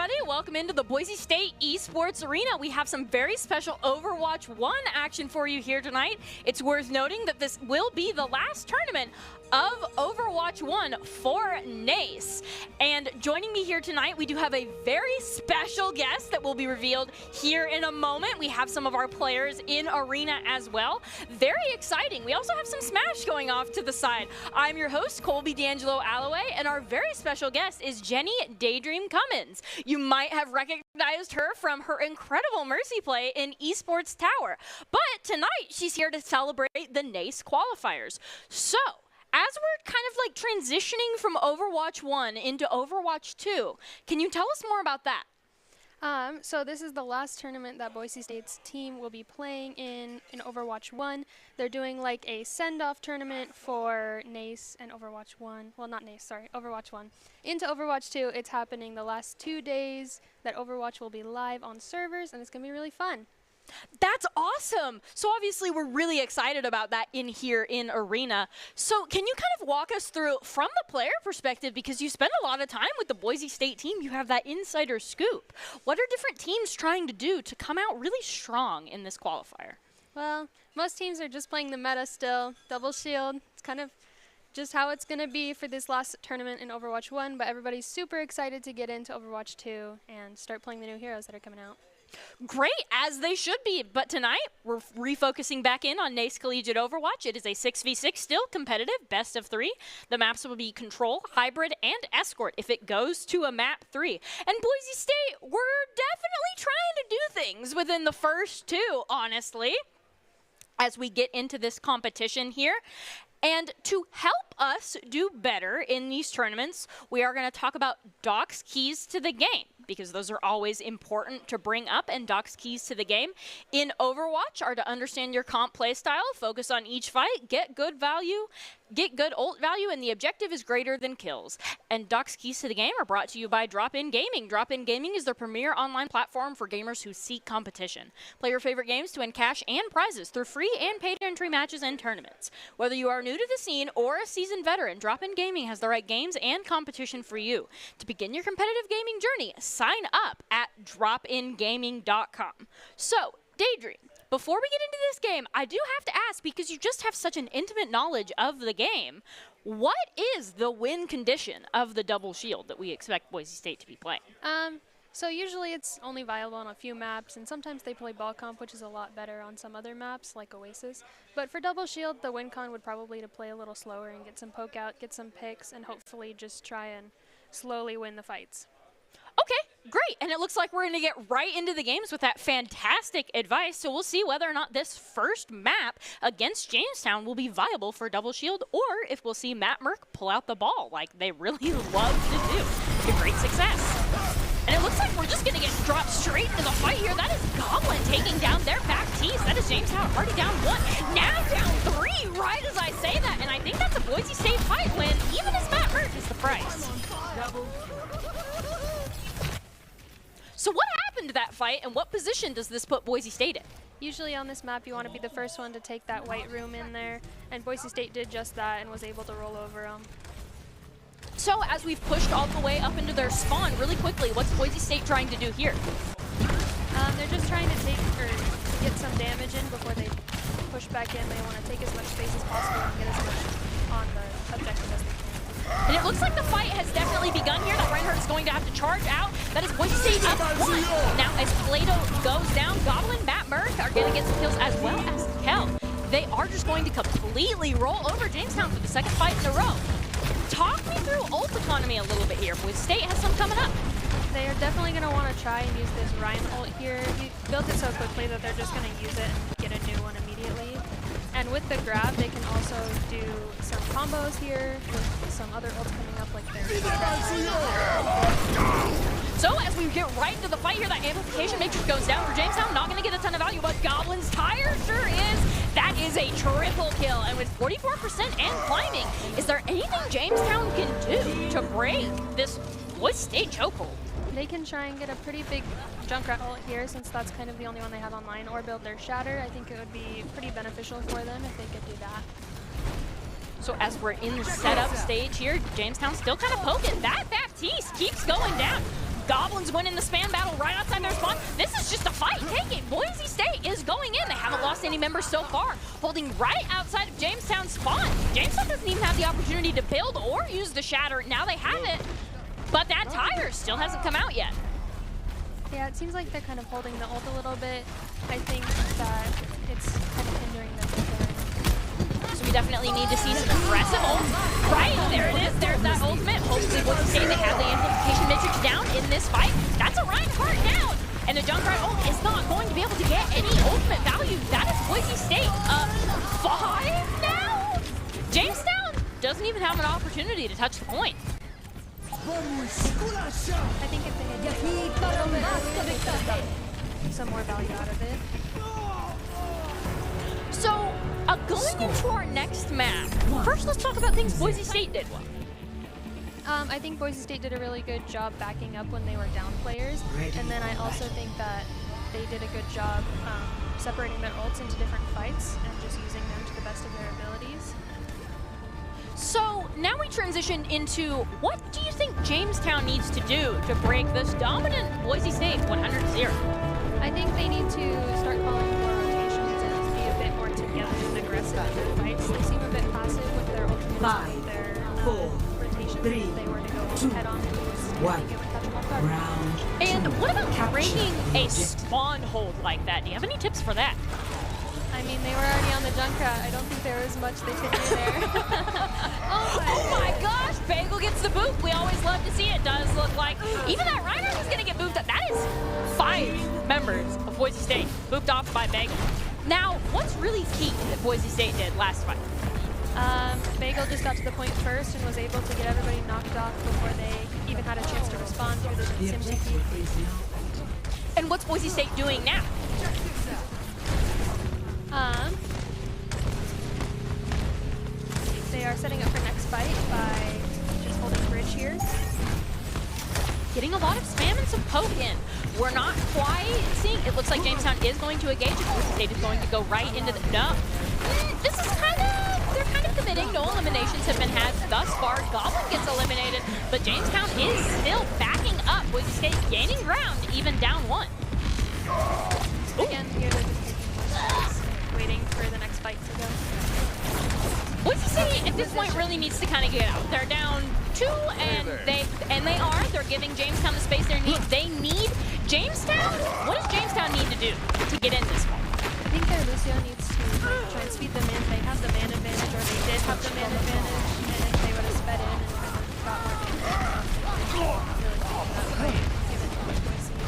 everybody. Welcome into the Boise State Esports Arena. We have some very special Overwatch 1 action for you here tonight. It's worth noting that this will be the last tournament of Overwatch 1 for NACE. And joining me here tonight, we do have a very special guest that will be revealed here in a moment. We have some of our players in arena as well. Very exciting. We also have some Smash going off to the side. I'm your host, Colby D'Angelo Alloway, and our very special guest is Jenny Daydream Cummins. You might have recognized her from her incredible Mercy play in Esports Tower. But tonight, she's here to celebrate the NACE qualifiers. So, as we're kind of like transitioning from Overwatch 1 into Overwatch 2, can you tell us more about that? So this is the last tournament that Boise State's team will be playing in Overwatch 1. They're doing like a send-off tournament for NACE and Overwatch 1. Well, not NACE, sorry, Overwatch 1. Into Overwatch 2, it's happening the last 2 days that Overwatch will be live on servers, and it's going to be really fun. That's awesome. So obviously we're really excited about that in here in Arena. So can you kind of walk us through from the player perspective, because you spend a lot of time with the Boise State team, you have that insider scoop. What are different teams trying to do to come out really strong in this qualifier? Well, most teams are just playing the meta still. Double shield, it's kind of just how it's going to be for this last tournament in Overwatch 1, but everybody's super excited to get into Overwatch 2 and start playing the new heroes that are coming out. Great, as they should be. But tonight, we're refocusing back in on NACE Collegiate Overwatch. It is a 6v6, still competitive, best of 3. The maps will be Control, Hybrid, and Escort if it goes to a map 3. And Boise State, we're definitely trying to do things within the first 2, honestly, as we get into this competition here. And to help us do better in these tournaments, we are going to talk about Doc's keys to the game, because those are always important to bring up. And Doc's keys to the game in Overwatch are to understand your comp playstyle, focus on each fight, get good value, get good ult value, and the objective is greater than kills. And Doc's keys to the game are brought to you by Drop-In Gaming. Drop-In Gaming is the premier online platform for gamers who seek competition. Play your favorite games to win cash and prizes through free and paid entry matches and tournaments. Whether you are new to the scene or a seasoned veteran, Drop-In Gaming has the right games and competition for you. To begin your competitive gaming journey, sign up at dropingaming.com. So, Daydream, before we get into this game, I do have to ask, because you just have such an intimate knowledge of the game, what is the win condition of the double shield that we expect Boise State to be playing? So usually it's only viable on a few maps, and sometimes they play ball comp, which is a lot better on some other maps, like Oasis. But for double shield, the win con would probably to play a little slower and get some poke out, get some picks, and hopefully just try and slowly win the fights. Okay, great. And it looks like we're going to get right into the games with that fantastic advice. So we'll see whether or not this first map against Jamestown will be viable for double shield, or if we'll see Matt Merck pull out the ball like they really love to do. To great success. And it looks like we're just going to get dropped straight into the fight here. That is Goblin taking down their back tees. That is Jamestown already down 1. Now down 3, right as I say that. And I think that's a Boise State fight win, even as Matt Merck is the price. So what happened to that fight, and what position does this put Boise State in? Usually on this map, you want to be the first one to take that white room in there, and Boise State did just that and was able to roll over them. So as we've pushed all the way up into their spawn really quickly, what's Boise State trying to do here? They're just trying to take, or get some damage in before they push back in. They want to take as much space as possible and get as much on the objective as they can. And it looks like the fight has definitely begun here. That Reinhardt is going to have to charge out. That is Boise State up 1. Now as Plato goes down, Goblin, Matt Merck are going to get some kills, as well as Kel. They are just going to completely roll over Jamestown for the second fight in a row. Talk me through ult economy a little bit here. Boise State has some coming up. They are definitely going to want to try and use this Ryan ult here. He built it so quickly that they're just going to use it and get a new one immediately. And with the grab, they can also do some combos here with some other ults coming up, like their. So as we get right into the fight here, that amplification matrix goes down for Jamestown. Not going to get a ton of value, but Goblin's tire sure is. That is a triple kill, and with 44% and climbing, is there anything Jamestown can do to break this Boise State chokehold? They can try and get a pretty big Junkrat ult here, since that's kind of the only one they have online, or build their Shatter. I think it would be pretty beneficial for them if they could do that. So as we're in the setup stage here, Jamestown still kind of poking. That Baptiste keeps going down. Goblins winning the span battle right outside their spawn. This is just a fight. Take it. Boise State is going in. They haven't lost any members so far. Holding right outside of Jamestown's spawn. Jamestown doesn't even have the opportunity to build or use the shatter. Now they have it, but that tire still hasn't come out yet. Yeah, it seems like they're kind of holding the ult a little bit. I think that it's kind of hindering them from going. So we definitely need to see some aggressive ults. Right, there it is. There's that ultimate. Hopefully Boise State, they have the amplification matrix down in this fight. That's a Reinhardt down. And the Junkrat ult is not going to be able to get any ultimate value. That is Boise State. 5 now? Jamestown doesn't even have an opportunity to touch the point. I think if they had taken a little bit earlier, they could have gotten some more value out of it. So, going into our next map, first let's talk about things Boise State did well. I think Boise State did a really good job backing up when they were down players, and then I also think that they did a good job separating their ults into different fights and just using them to the best of their abilities. So now we transition into what do you think Jamestown needs to do to break this dominant Boise State 100-0? I think they need to start calling more rotations and be a bit more together and aggressive in their fights. They seem a bit passive with their ultimates and their rotations. If they were to go head on into a stand, it would catch them off guard. And what about breaking a spawn hold like that? Do you have any tips for that? I mean, they were already on the Junkrat. I don't think there was much they could do there. Oh my gosh, Bagel gets the boop. We always love to see it. Does look like even that Reinhardt is going to get booped up. That is 5 members of Boise State booped off by Bagel. Now, what's really key that Boise State did last fight? Bagel just got to the point first and was able to get everybody knocked off before they even had a chance to respond through the sim TP. And what's Boise State doing now? They are setting up for next fight by just holding bridge here. Getting a lot of spam and some poke in. We're not quite seeing. It looks like Jamestown is going to engage. Boise State is going to go right into the. No. This is they're kind of committing. No eliminations have been had thus far. Goblin gets eliminated, but Jamestown is still backing up. Boise State gaining ground, even down 1. Again, here they're just taking more space, waiting for the next fight to go. Boise State at this point really needs to kind of get out. They're down 2, and they're giving Jamestown the space they need. Jamestown. What does Jamestown need to do to get in this one? I think their Lucio needs to try and speed them in. They have the man advantage, or they did have the man advantage, and if they would have sped in and kind of got more damage, they would have really taken that fight, given Boise a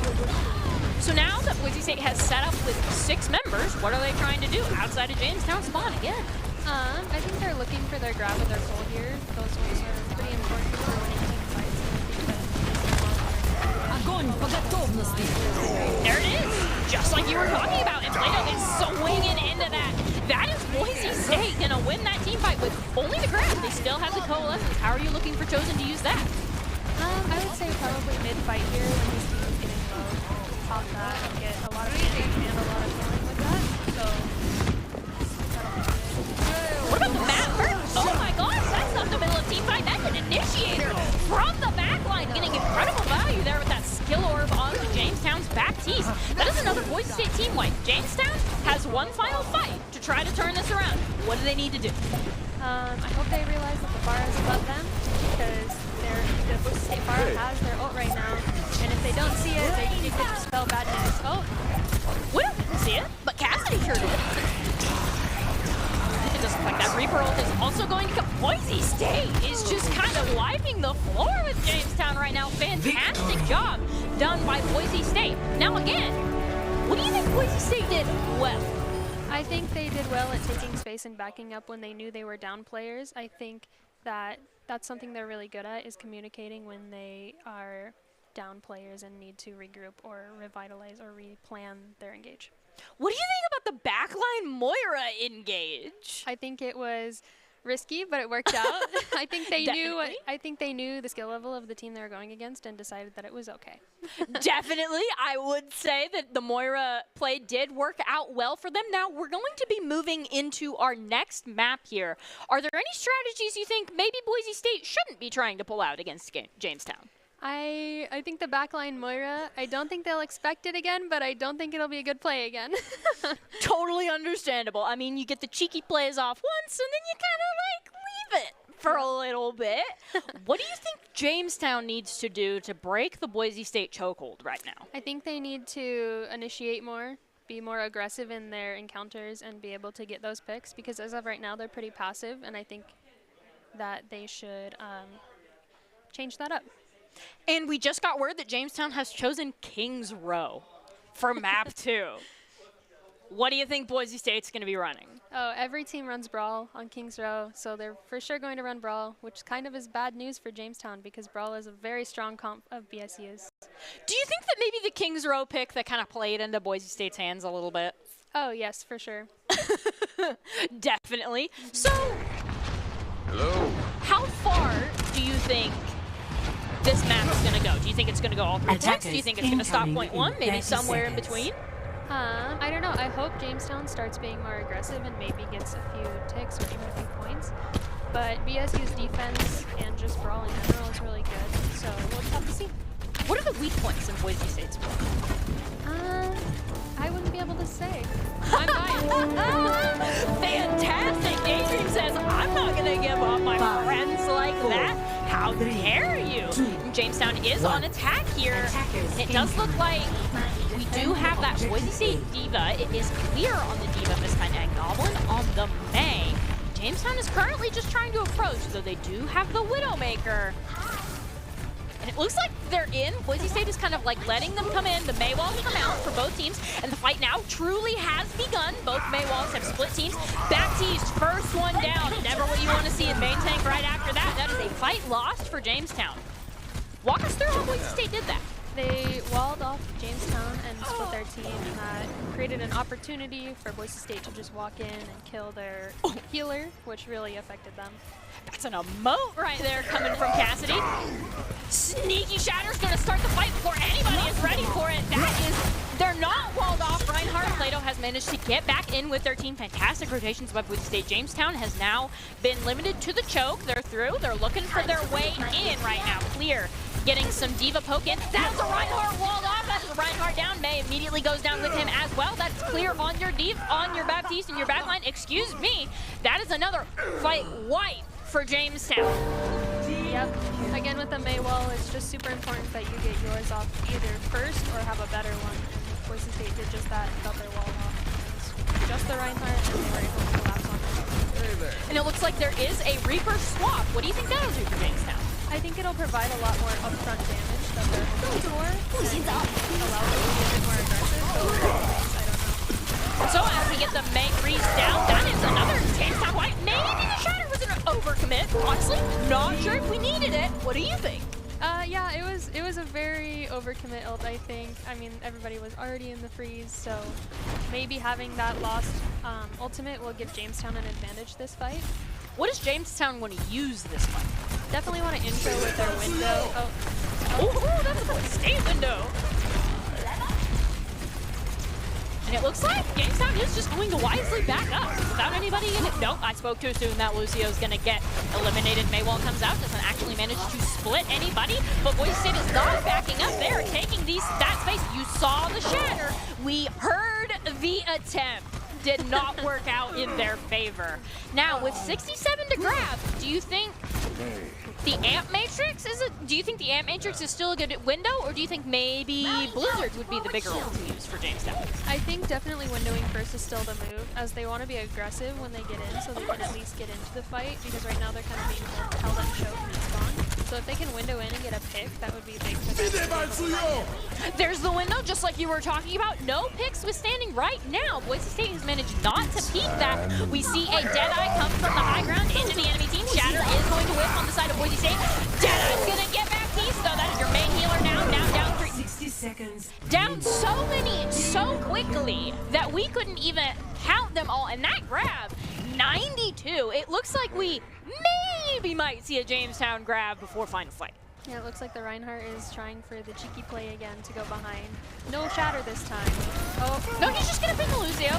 little bit. So now that Boise State has set up with 6 members, what are they trying to do outside of Jamestown spawn again? I think they're looking for their grab of their pull here. Those ones are pretty important for winning team fights. There it is, just like you were talking about, and Plato is swinging into that. That is Boise State gonna win that team fight with only the grab. They still have the coalescence. How are you looking for Chosen to use that? I would say probably mid-fight here when this team is getting low. Pop that and get a lot of damage and a lot of healing with that. So what about the map burn? Oh my gosh, that's not the middle of team fight. That's an initiator from the back line, getting incredible value there with that skill orb onto Jamestown's back teeth. That is another Boise State team wipe. Jamestown has one final fight to try to turn this around. What do they need to do? I hope they realize that the bar is above them, because the Boise State bar has their ult right now, and if they don't see it, it could spell bad news. Oh, we didn't see it, but Cassidy sure did. It doesn't look like that Reaper ult is also going to come. Boise State is just kind of wiping the floor with Jamestown right now. Fantastic job done by Boise State. Now again, what do you think Boise State did well? I think they did well at taking space and backing up when they knew they were down players. I think that that's something they're really good at, is communicating when they are down players and need to regroup or revitalize or replan their engage. What do you think about the backline Moira engage? I think it was risky, but it worked out. I think they knew. I think they knew the skill level of the team they were going against and decided that it was okay. Definitely, I would say that the Moira play did work out well for them. Now we're going to be moving into our next map here. Are there any strategies you think maybe Boise State shouldn't be trying to pull out against Jamestown? I think the backline Moira, I don't think they'll expect it again, but I don't think it'll be a good play again. Totally understandable. I mean, you get the cheeky plays off once, and then you kind of like leave it for a little bit. What do you think Jamestown needs to do to break the Boise State chokehold right now? I think they need to initiate more, be more aggressive in their encounters, and be able to get those picks, because as of right now, they're pretty passive, and I think that they should change that up. And we just got word that Jamestown has chosen Kings Row for map 2. What do you think Boise State's going to be running? Oh, every team runs Brawl on Kings Row, so they're for sure going to run Brawl, which kind of is bad news for Jamestown because Brawl is a very strong comp of BSU's. Do you think that maybe the Kings Row pick that kind of played into Boise State's hands a little bit? Oh, yes, for sure. Definitely. So, Hello. how far do you think this map is going to go? Do you think it's going to go all 3 points? Do you think it's going to stop point 1? Maybe somewhere in between? I don't know. I hope Jamestown starts being more aggressive and maybe gets a few ticks or even a few points. But BSU's defense and just Brawl in general is really good, so we'll just have to see. What are the weak points in Boise State's play? I wouldn't be able to say. I'm biased. Fantastic. Adrian says, I'm not going to give up my friends like that. How dare you? Jamestown is on attack here. And it does look like we do have that Boise State Diva. It is clear on the Diva this time, and Goblin on the May. Jamestown is currently just trying to approach, though they do have the Widowmaker. And it looks like they're in. Boise State is kind of like letting them come in. The May walls come out for both teams. And the fight now truly has begun. Both May walls have split teams. Back teased, first one down. Never what you want to see in main tank right after that. That is a fight lost for Jamestown. Walk us through how Boise State did that. They walled off Jamestown and split their team, and that created an opportunity for Boise State to just walk in and kill their healer, which really affected them. That's an emote right there coming from Cassidy. Sneaky Shatter's going to start the fight before anybody is ready for it. That is, they're not walled off. Reinhardt Plato has managed to get back in with their team. Fantastic rotations by Boise State. Jamestown has now been limited to the choke. They're through. They're looking for their way in right now. Clear. Getting some Diva poke in. That's a Reinhardt walled off. That is a Reinhardt down. May immediately goes down with him as well. That's clear on your on your Baptiste and your backline. Excuse me. That is another fight wipe for Jamestown. Yep. Again, with the May wall, it's just super important that you get yours off either first or have a better one. And Boise State did just that and got their wall off. Just the Reinhardt, and they were able to collapse on it. Hey there. And it looks like there is a Reaper swap. What do you think that'll do for Jamestown? I think it'll provide a lot more upfront damage that they're hoping for. And allow them to be a bit more aggressive. But I don't know. So as we get the May freeze down, that is another Jamestown wipe. Maybe the Shatter was an overcommit. Honestly, not sure if we needed it. What do you think? Yeah, it was a very overcommit ult, I think. I mean, everybody was already in the freeze, so maybe having that lost ultimate will give Jamestown an advantage this fight. What does Jamestown want to use this fight? Definitely want to intro with their window. Oh, that's a Boise State window. And it looks like Jamestown is just going to wisely back up without anybody in it. Nope, I spoke too soon. That Lucio's going to get eliminated. Maywall comes out, doesn't actually manage to split anybody, but Boise State is not backing up. They're taking that space. You saw the Shatter. We heard the attempt. Did not work out in their favor. Now, with 67 to grab, do you think the Amp Matrix do you think the Amp Matrix is still a good window, or do you think maybe Blizzard would be the bigger one to use for Jamestown? I think definitely windowing first is still the move, as they want to be aggressive when they get in, so they can at least get into the fight, because right now they're kind of being held and choked and spawn. So if they can window in and get a pick, that would be big for them. There's the window, just like you were talking about. No picks withstanding right now. Boise State has managed not to peek that. We see a Deadeye come from the high ground into the enemy team. Shatter is going to whip on the side of Boise State. Deadeye's going to get back east, though. That is your main healer now. Now down 3. 60 seconds. Down so many so quickly that we couldn't even count them all. And that grab, 92. It looks like we maybe might see a Jamestown grab before final fight. Yeah, it looks like the Reinhardt is trying for the cheeky play again to go behind. No shatter this time. Oh, No, he's just going to pin the Lucio.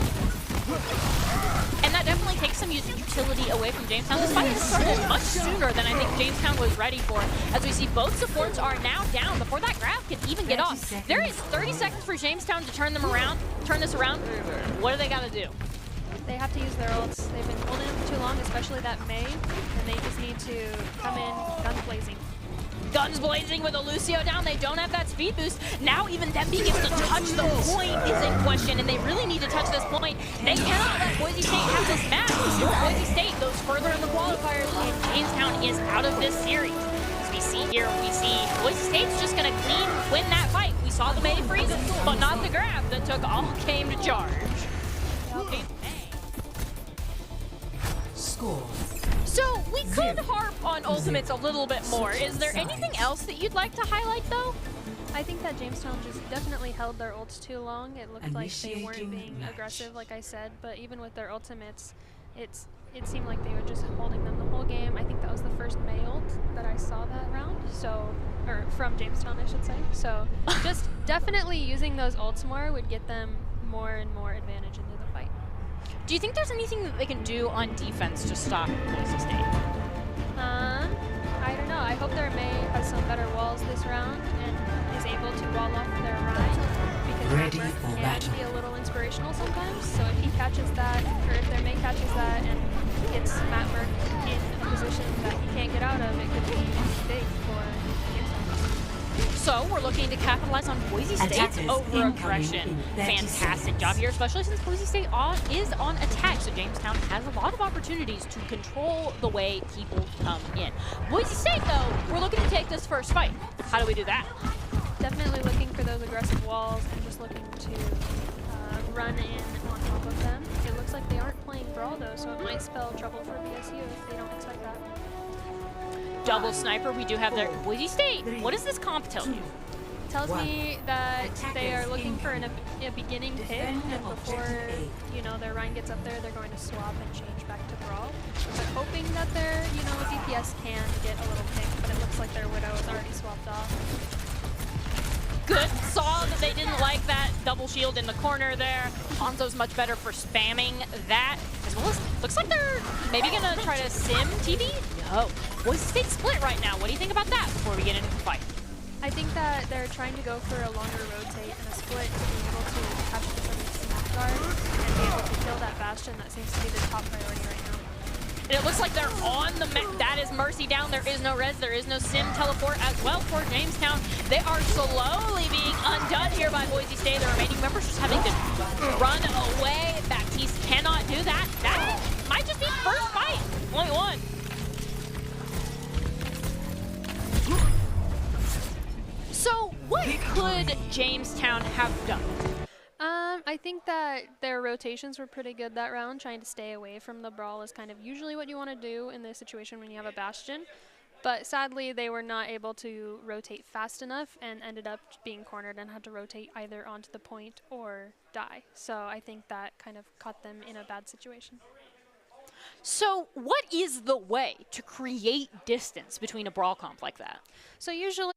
And that definitely takes some utility away from Jamestown. This fight has started much sooner than I think Jamestown was ready for. As we see, both supports are now down before that grab can even get off. There is 30 seconds for Jamestown to turn this around. What do they got to do? they have to use their ults. They've been holding them for too long, especially that Mei, and they just need to come in guns blazing. Guns blazing with a Lucio down. They don't have that speed boost. Now even them being able to touch the point is in question, and they really need to touch this point. They cannot let Boise State have this match. If Boise State goes further in the qualifiers, and Jamestown is out of this series. As we see here, we see Boise State's just going to clean win that fight. We saw the Mei freeze, but not the grab that took all game to charge. Score. So we could harp on ultimates a little bit more. Is there anything else that you'd like to highlight, though? I think that Jamestown just definitely held their ults too long. It looked like they weren't being aggressive, like I said, but even with their ultimates, it seemed like they were just holding them the whole game. I think that was the first Mei ult that I saw that round, or from Jamestown, I should say. So just definitely using those ults more would get them more and more advantage into the fight. Do you think there's anything that they can do on defense to stop Boise State? I don't know. I hope their Mei has some better walls this round and is able to wall off their Rhine, because Ready Hammer for can battle. be a little inspirational sometimes. So if he catches that, or if their Mei catches that and gets Matmer in a position that he can't get out of, it could be big for Jamestown. So we're looking to capitalize on Boise State's Attackers over-aggression. incoming in 30 Fantastic job here, especially since Boise State is on attack. So Jamestown has a lot of opportunities to control the way people come in. Boise State, though, we're looking to take this first fight. How do we do that? Definitely looking for those aggressive walls and just looking to run in on top of them. It looks like they aren't playing Brawl though, so it might spell trouble for BSU if they don't expect that. Double sniper we do have there. Boise State, what does this comp tell you? Tells me that they are looking for a beginning pick, and before their Rhine gets up there, they're going to swap and change back to Brawl. They're hoping that their DPS can get a little pick, but it looks like their Widow is already swapped off. Good. Saw that they didn't like that double shield in the corner there. Hanzo's much better for spamming that, as well as looks like they're maybe gonna try to sim TV. No. Boise State split right now. What do you think about that before we get into the fight? I think that they're trying to go for a longer rotate and a split to be able to catch some of these smoke guards and be able to kill that Bastion. That seems to be the top priority right now. And it looks like they're on the map. That is Mercy down. There is no res. There is no sim teleport as well for Jamestown. They are slowly being undone here by Boise State. The remaining members just having to run away. Baptiste cannot do that. That might just be first fight. Only one. So what could Jamestown have done? I think that their rotations were pretty good that round. Trying to stay away from the Brawl is kind of usually what you want to do in this situation when you have a Bastion. But sadly, they were not able to rotate fast enough and ended up being cornered and had to rotate either onto the point or die. So I think that kind of caught them in a bad situation. So what is the way to create distance between a Brawl comp like that? So usually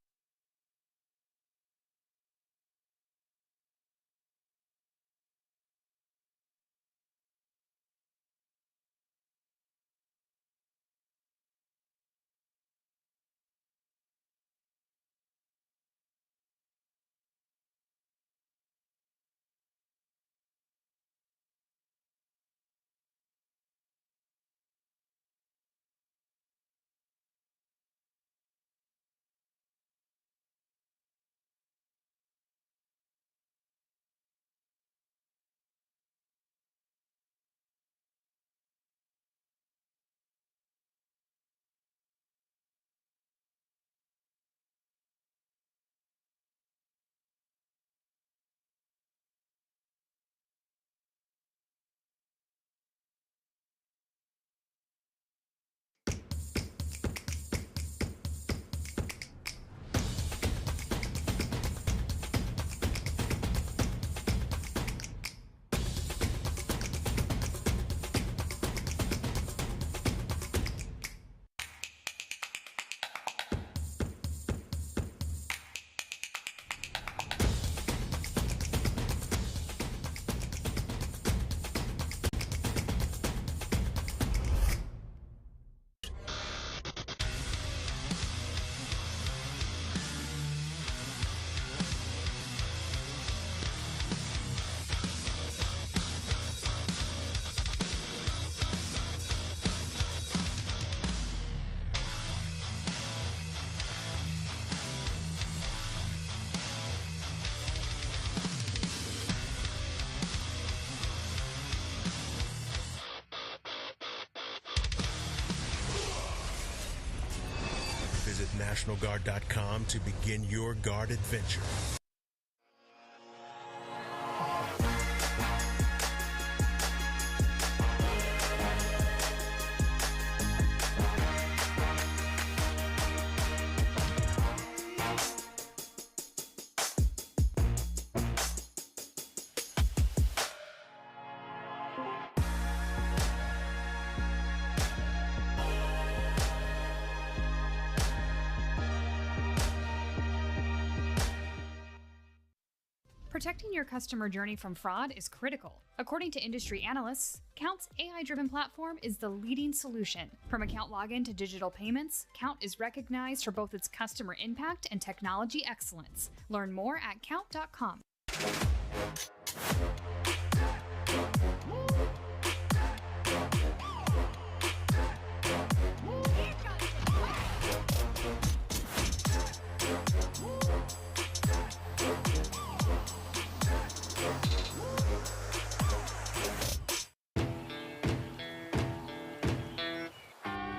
NationalGuard.com to begin your guard adventure. Protecting your customer journey from fraud is critical. According to industry analysts, Count's AI-driven platform is the leading solution. From account login to digital payments, Count is recognized for both its customer impact and technology excellence. Learn more at count.com.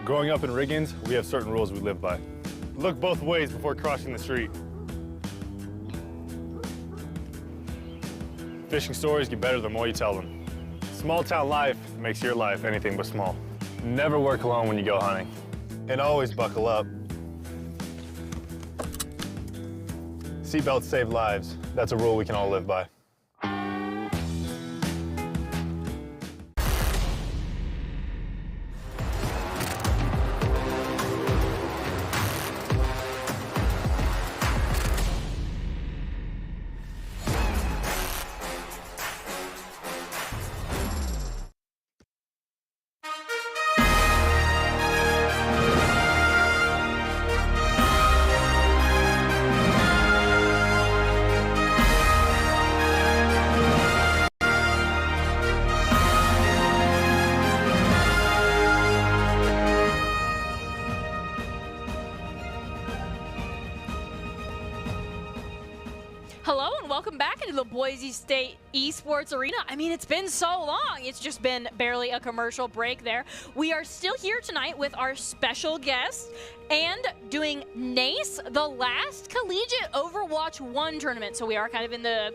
Growing up in Riggins, we have certain rules we live by. Look both ways before crossing the street. Fishing stories get better the more you tell them. Small town life makes your life anything but small. Never work alone when you go hunting. And always buckle up. Seatbelts save lives. That's a rule we can all live by. Hello and welcome back into the Boise State Esports Arena. I mean, it's been so long. It's just been barely a commercial break there. We are still here tonight with our special guest and doing NACE, the last collegiate Overwatch 1 tournament. So we are kind of in the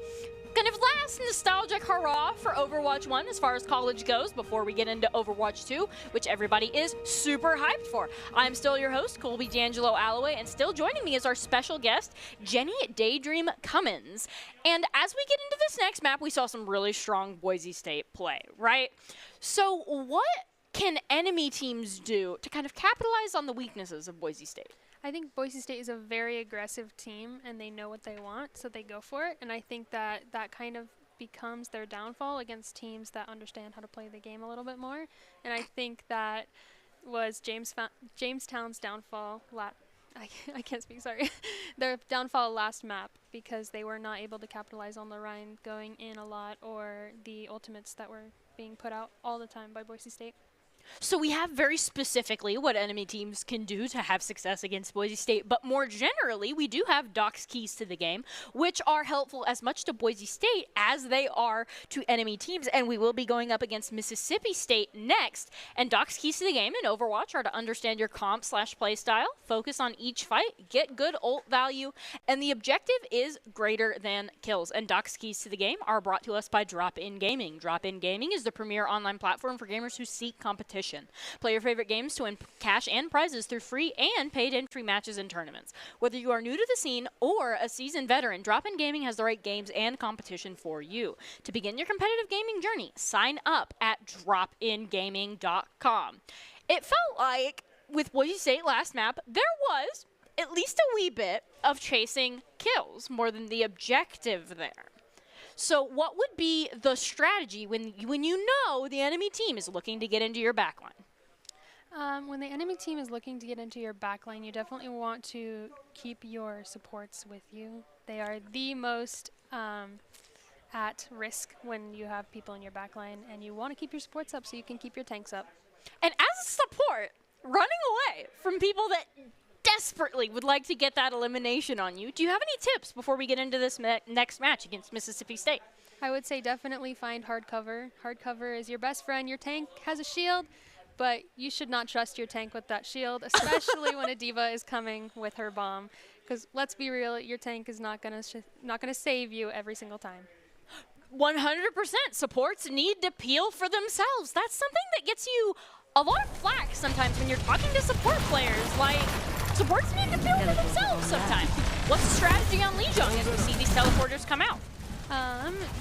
last nostalgic hurrah for Overwatch 1 as far as college goes before we get into Overwatch 2, which everybody is super hyped for. I'm still your host, Colby D'Angelo Alloway, and still joining me is our special guest, Jenny Daydream Cummins. And as we get into this next map, we saw some really strong Boise State play, right? So what can enemy teams do to kind of capitalize on the weaknesses of Boise State? I think Boise State is a very aggressive team, and they know what they want, so they go for it. And I think that that kind of becomes their downfall against teams that understand how to play the game a little bit more. And I think that was Jamestown's downfall. I can't speak, sorry. Their downfall last map because they were not able to capitalize on the Rhine going in a lot or the ultimates that were being put out all the time by Boise State. So we have very specifically what enemy teams can do to have success against Boise State, but more generally, we do have Doc's keys to the game, which are helpful as much to Boise State as they are to enemy teams, and we will be going up against Mississippi State next. And Doc's keys to the game in Overwatch are to understand your comp/play style, focus on each fight, get good ult value, and the objective is greater than kills. And Doc's keys to the game are brought to us by Drop-In Gaming. Drop-In Gaming is the premier online platform for gamers who seek competition. Play your favorite games to win cash and prizes through free and paid entry matches and tournaments. Whether you are new to the scene or a seasoned veteran, Drop-In Gaming has the right games and competition for you. To begin your competitive gaming journey, sign up at dropingaming.com. It felt like with Boise State last map, there was at least a wee bit of chasing kills more than the objective there. So what would be the strategy when you know the enemy team is looking to get into your backline? When the enemy team is looking to get into your backline, you definitely want to keep your supports with you. They are the most at risk when you have people in your backline, and you want to keep your supports up so you can keep your tanks up. And as a support, running away from people that desperately would like to get that elimination on you, do you have any tips before we get into this next match against Mississippi State? I would say definitely find hard cover. Hard cover is your best friend. Your tank has a shield, but you should not trust your tank with that shield, especially when a diva is coming with her bomb. Because let's be real, your tank is not gonna save you every single time. 100%. Supports need to peel for themselves. That's something that gets you a lot of flack sometimes when you're talking to support players. Like, supports need to peel for themselves sometimes. What's the strategy on Lijiang as we see these teleporters come out?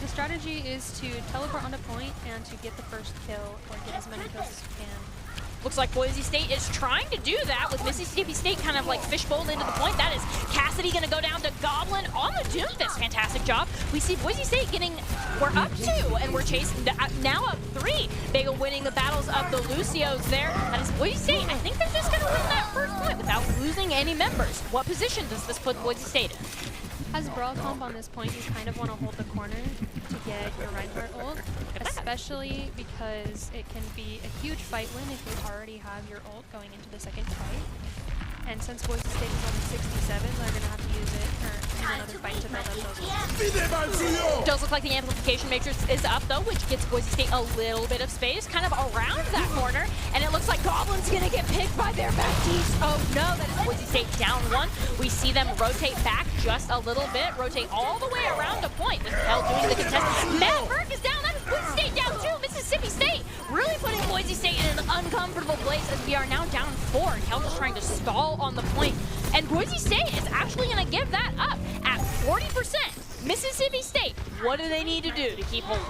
The strategy is to teleport onto point and to get the first kill or get as many kills as you can. Looks like Boise State is trying to do that with Mississippi State kind of like fishbowled into the point. That is Cassidy going to go down to Goblin on the Doomfist. Fantastic job. We see Boise State getting, we're up 2 and we're chasing, now up 3. Bagel winning the battles of the Lucios there. That is Boise State. I think they're just going to win that first point without losing any members. What position does this put Boise State in? As Brawl Comp on this point, you kind of want to hold the corner to get your Reinhardt ult, especially because it can be a huge fight win if you already have your ult going into the second fight. And since Boise State is only 67, they're going to have to use it in another fight to build up those ults. It does look like the amplification matrix is up though, which gets Boise State a little bit of space kind of around that corner. And it looks like Goblin's going to get picked by their Baptiste. Oh no, that is Boise State down 1. We see them rotate back just a little bit, rotate all the way around a point. This is Hell doing the contest. Matt Burke is down. That is Boise State down 2. Mississippi State really putting Boise State in an uncomfortable place as we are now down 4. And Hell just trying to stall on the point. And Boise State is actually going to give that up at 40%. Mississippi State, what do they need to do to keep holding?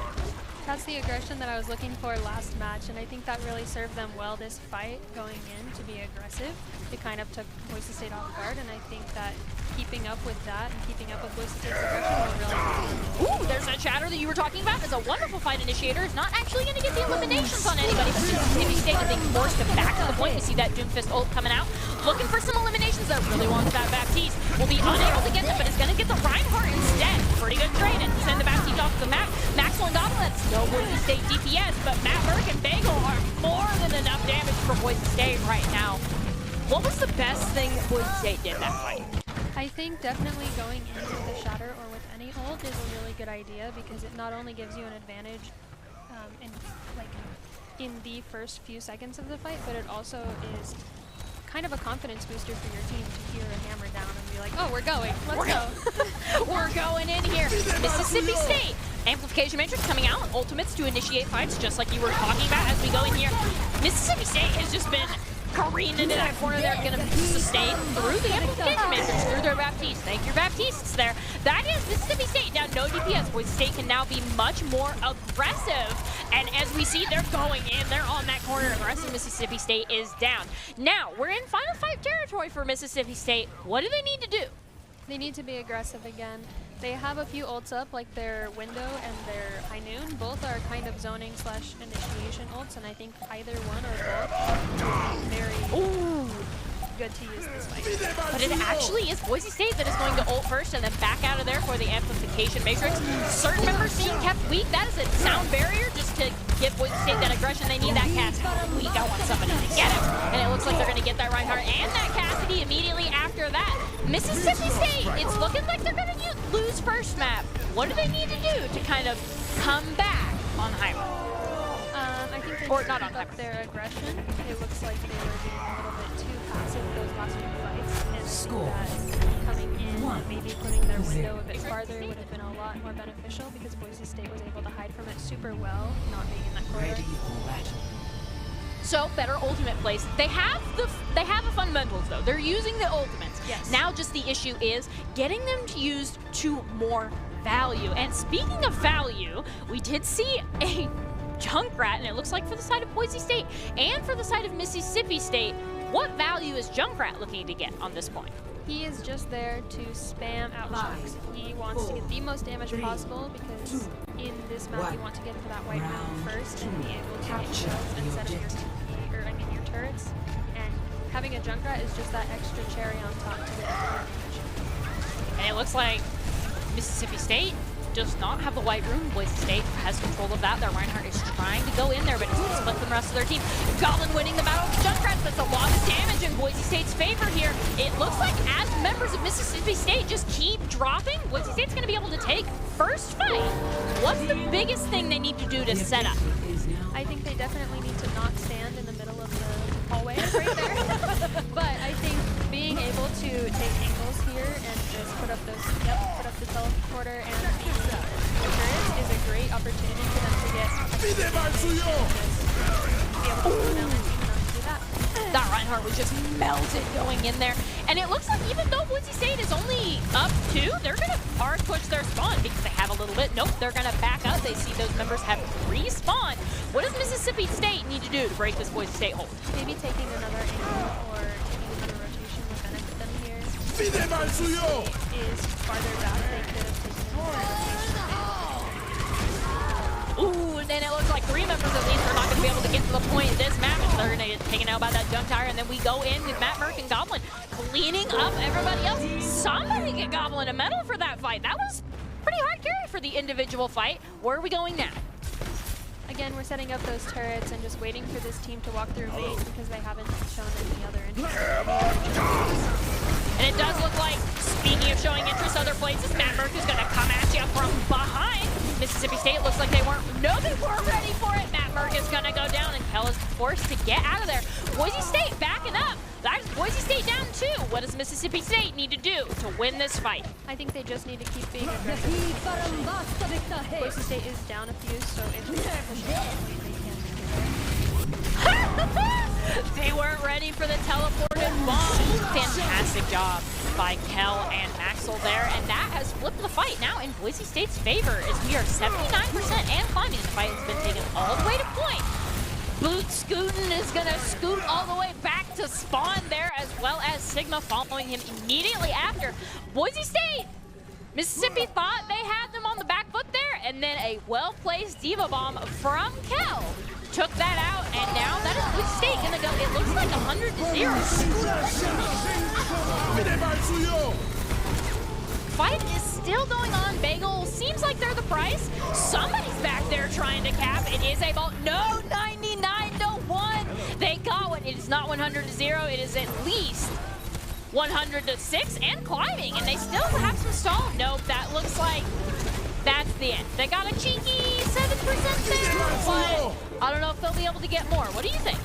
That's the aggression that I was looking for last match, and I think that really served them well this fight going in to be aggressive. It kind of took Boise State off guard, and I think that keeping up with that and keeping up with Boise State's aggression will really help. Ooh, there's a chatter that you were talking about. Is a wonderful fight initiator. Is not actually going to get the eliminations on anybody, but Mississippi State is being forced to back to the point. We see that Doomfist ult coming out. Looking for some eliminations that really wants that Baptiste. Will be unable to get them, but is going to get the Reinhardt instead. Pretty good trade and send the Baptiste off the map. Maxwell and Goblin, no Boise State DPS, but Matt Burke and Bagel are more than enough damage for Boise State right now. What was the best thing Boise State did that fight? I think definitely going in with a Shatter or with any ult is a really good idea because it not only gives you an advantage in the first few seconds of the fight, but it also is kind of a confidence booster for your team to hear a hammer down and be like, oh, we're going, let's go. We're going in here. Mississippi State. Amplification Matrix coming out. Ultimates to initiate fights, just like you were talking about as we go in here. Mississippi State has just been careened into that corner. They're going to sustain through the Amplification Matrix, through their Baptiste. Thank your Baptistes there. That is Mississippi State. Now, no DPS. Boise State can now be much more aggressive. And as we see, they're going in. They're on that corner. The rest of Mississippi State is down. Now, we're in Final Fight territory for Mississippi State. What do they need to do? They need to be aggressive again. They have a few ults up, like their Window and their High Noon. Both are kind of zoning / initiation ults, and I think either one or both is very good to use this fight. But it actually is Boise State that is going to ult first and then back out of there for the Amplification Matrix. Certain members being kept weak. That is a sound barrier just to give Boise State that aggression. They need that Cassidy weak. I want somebody to get him. And it looks like they're going to get that Reinhardt and that Cassidy immediately after that. Mississippi State, it's looking like they're going to lose first map. What do they need to do to kind of come back on Heimer? I think they need to keep up their aggression. It looks like they were being a little bit too passive those last few fights. And I think that coming in and maybe putting their Window a bit farther would have been a lot more beneficial because Boise State was able to hide from it super well, not being in that corner. So, better ultimate plays. They have the fundamentals though. They're using the ultimates. Yes. Now just the issue is getting them to use to more value. And speaking of value, we did see a Junkrat, and it looks like for the side of Boise State and for the side of Mississippi State, what value is Junkrat looking to get on this point? He is just there to spam out chunks. He wants to get the most damage possible because in this map you want to get to that white room first and be able to get kills instead of your turrets. And having a Junkrat is just that extra cherry on top to get that damage. And it looks like Mississippi State does not have the white room. Boise State has control of that. Their Reinhardt is trying to go in there, but it's going to split from the rest of their team. Goblin winning the battle with Junkrats. That's a lot of damage in Boise State's favor here. It looks like as members of Mississippi State just keep dropping, Boise State's going to be able to take first fight. What's the biggest thing they need to do to set up? I think they definitely need to not stand in the middle of the hallway right there. But I think being able to take angles here and just put up those, put up the teleporter and the turrets is a great opportunity for them to get be able to go down and do that. That Reinhardt was just melted going in there. And it looks like even though Boise State is only up 2, they're going to hard push their spawn because they have a little bit. Nope, they're going to back up. They see those members have respawned. What does Mississippi State need to do to break this Boise State hold? Maybe taking another angle or taking another rotation would benefit them here. Is farther back. They could have taken another rotation. Ooh, and then it looks like 3 members at least are not going to be able to get to the point of this map. They're going to get taken out by that jump tire, and then we go in with Matt Merck and Goblin cleaning up everybody else. Somebody get Goblin a medal for that fight. That was pretty hard carry for the individual fight. Where are we going now? Again, we're setting up those turrets and just waiting for this team to walk through bait because they haven't shown any other interest. And it does look like, speaking of showing interest other places, Matt Merck is going to come at you from behind. Mississippi State looks like they weren't ready for it. Matt Merck is going to go down, and Kell is forced to get out of there. Boise State backing up. That's Boise State down 2. What does Mississippi State need to do to win this fight? I think they just need to keep being aggressive. Boise State is down a few, so if they push it, they can make it. They weren't ready for the teleported bomb. Fantastic job by Kell and Maxwell there, and that has flipped the fight now in Boise State's favor as we are 79% and climbing. The fight has been taken all the way to point. Boot Scootin is going to scoot all the way back to spawn there, as well as Sigma following him immediately after. Boise State, Mississippi thought they had them on the back foot there, and then a well-placed Diva Bomb from Kell took that out, and now that is Boise State going to go, it looks like 100-0. Fight is still going on. Bagel seems like they're the price. Somebody's back there trying to cap. It is a ball. No, 99-1. They got one. It is not 100-0. It is at least 100-6 and climbing, and they still have some stall. Nope, that looks like that's the end. They got a cheeky 7% there, but I don't know if they'll be able to get more. What do you think?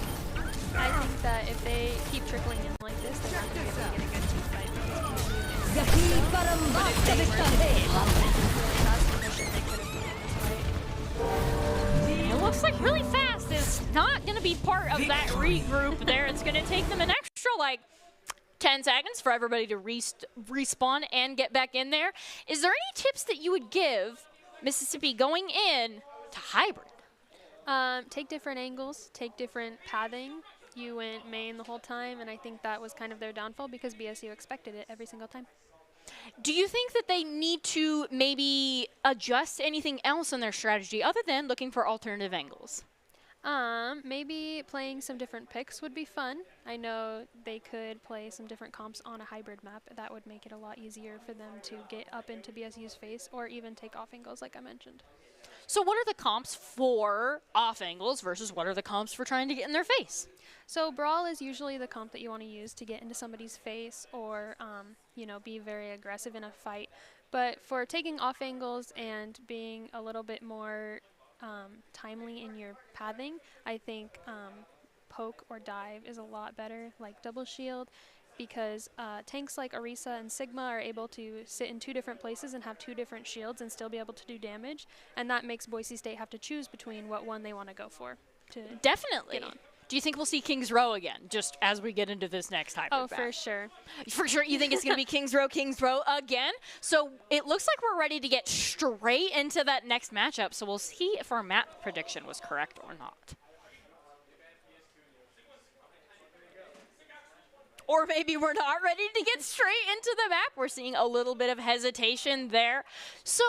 I think that if they keep trickling in like this, they're not going to be able to get a good team fight. It looks like really fast is not going to be part of that regroup there. It's going to take them an extra, like, 10 seconds for everybody to respawn and get back in there. Is there any tips that you would give Mississippi going in to hybrid? Take different angles, take different pathing. You went main the whole time, and I think that was kind of their downfall because BSU expected it every single time. Do you think that they need to maybe adjust anything else in their strategy other than looking for alternative angles? Maybe playing some different picks would be fun. I know they could play some different comps on a hybrid map. That would make it a lot easier for them to get up into BSU's face or even take off angles like I mentioned. So what are the comps for off angles versus what are the comps for trying to get in their face? So Brawl is usually the comp that you want to use to get into somebody's face or, you know, be very aggressive in a fight. But for taking off angles and being a little bit more timely in your pathing, I think poke or dive is a lot better, like double shield, because tanks like Orisa and Sigma are able to sit in 2 different places and have 2 different shields and still be able to do damage, and that makes Boise State have to choose between what one they want to go for. Definitely. Do you think we'll see Kings Row again, just as we get into this next hybrid Oh, back? for sure. For sure, you think it's going to be Kings Row again? So it looks like we're ready to get straight into that next matchup, so we'll see if our map prediction was correct or not. Or maybe we're not ready to get straight into the map. We're seeing a little bit of hesitation there. So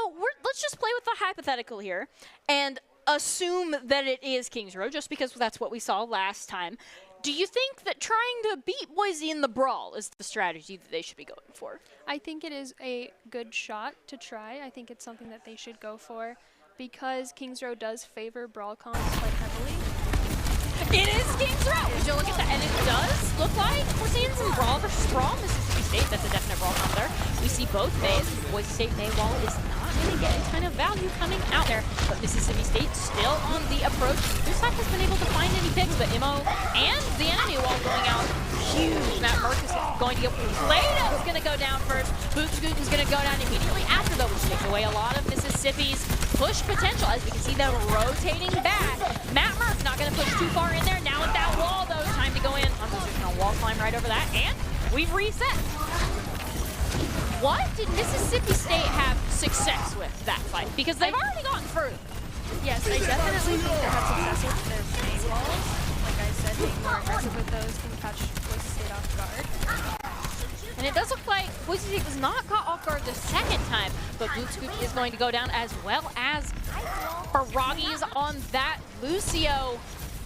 let's just play with the hypothetical here and assume that it is Kings Row, just because that's what we saw last time. Do you think that trying to beat Boise in the brawl is the strategy that they should be going for? I think it is a good shot to try. I think it's something that they should go for because Kings Row does favor brawl comps quite heavily. It is Kings Row. Would you look at that? And it does look like we're seeing some brawl versus brawl. Mississippi State, that's a definite of brawl comp there. We see both Mays. Boise State May wall is not going to get a ton of value coming out there, but Mississippi State still on the approach. Neither side has been able to find any picks, but MO and the enemy wall going out. Huge. Matt Merck is going to get Plato's going to go down first. Boot Scoot is going to go down immediately after, though, which takes away a lot of Mississippi's push potential as we can see them rotating back. Matt Merck not going to push too far in there. Now with that wall, though, time to go in. Hunter's just going to wall climb right over that, and we've reset. What did Mississippi State have success with that fight? Because they've already gotten further. Yes, I definitely think they have success with their main walls. Like I said, being more aggressive with those can catch Boise State off guard. And it does look like Boise State was not caught off guard the second time, but Boot Scoop is going to go down as well as Baragis on that Lucio.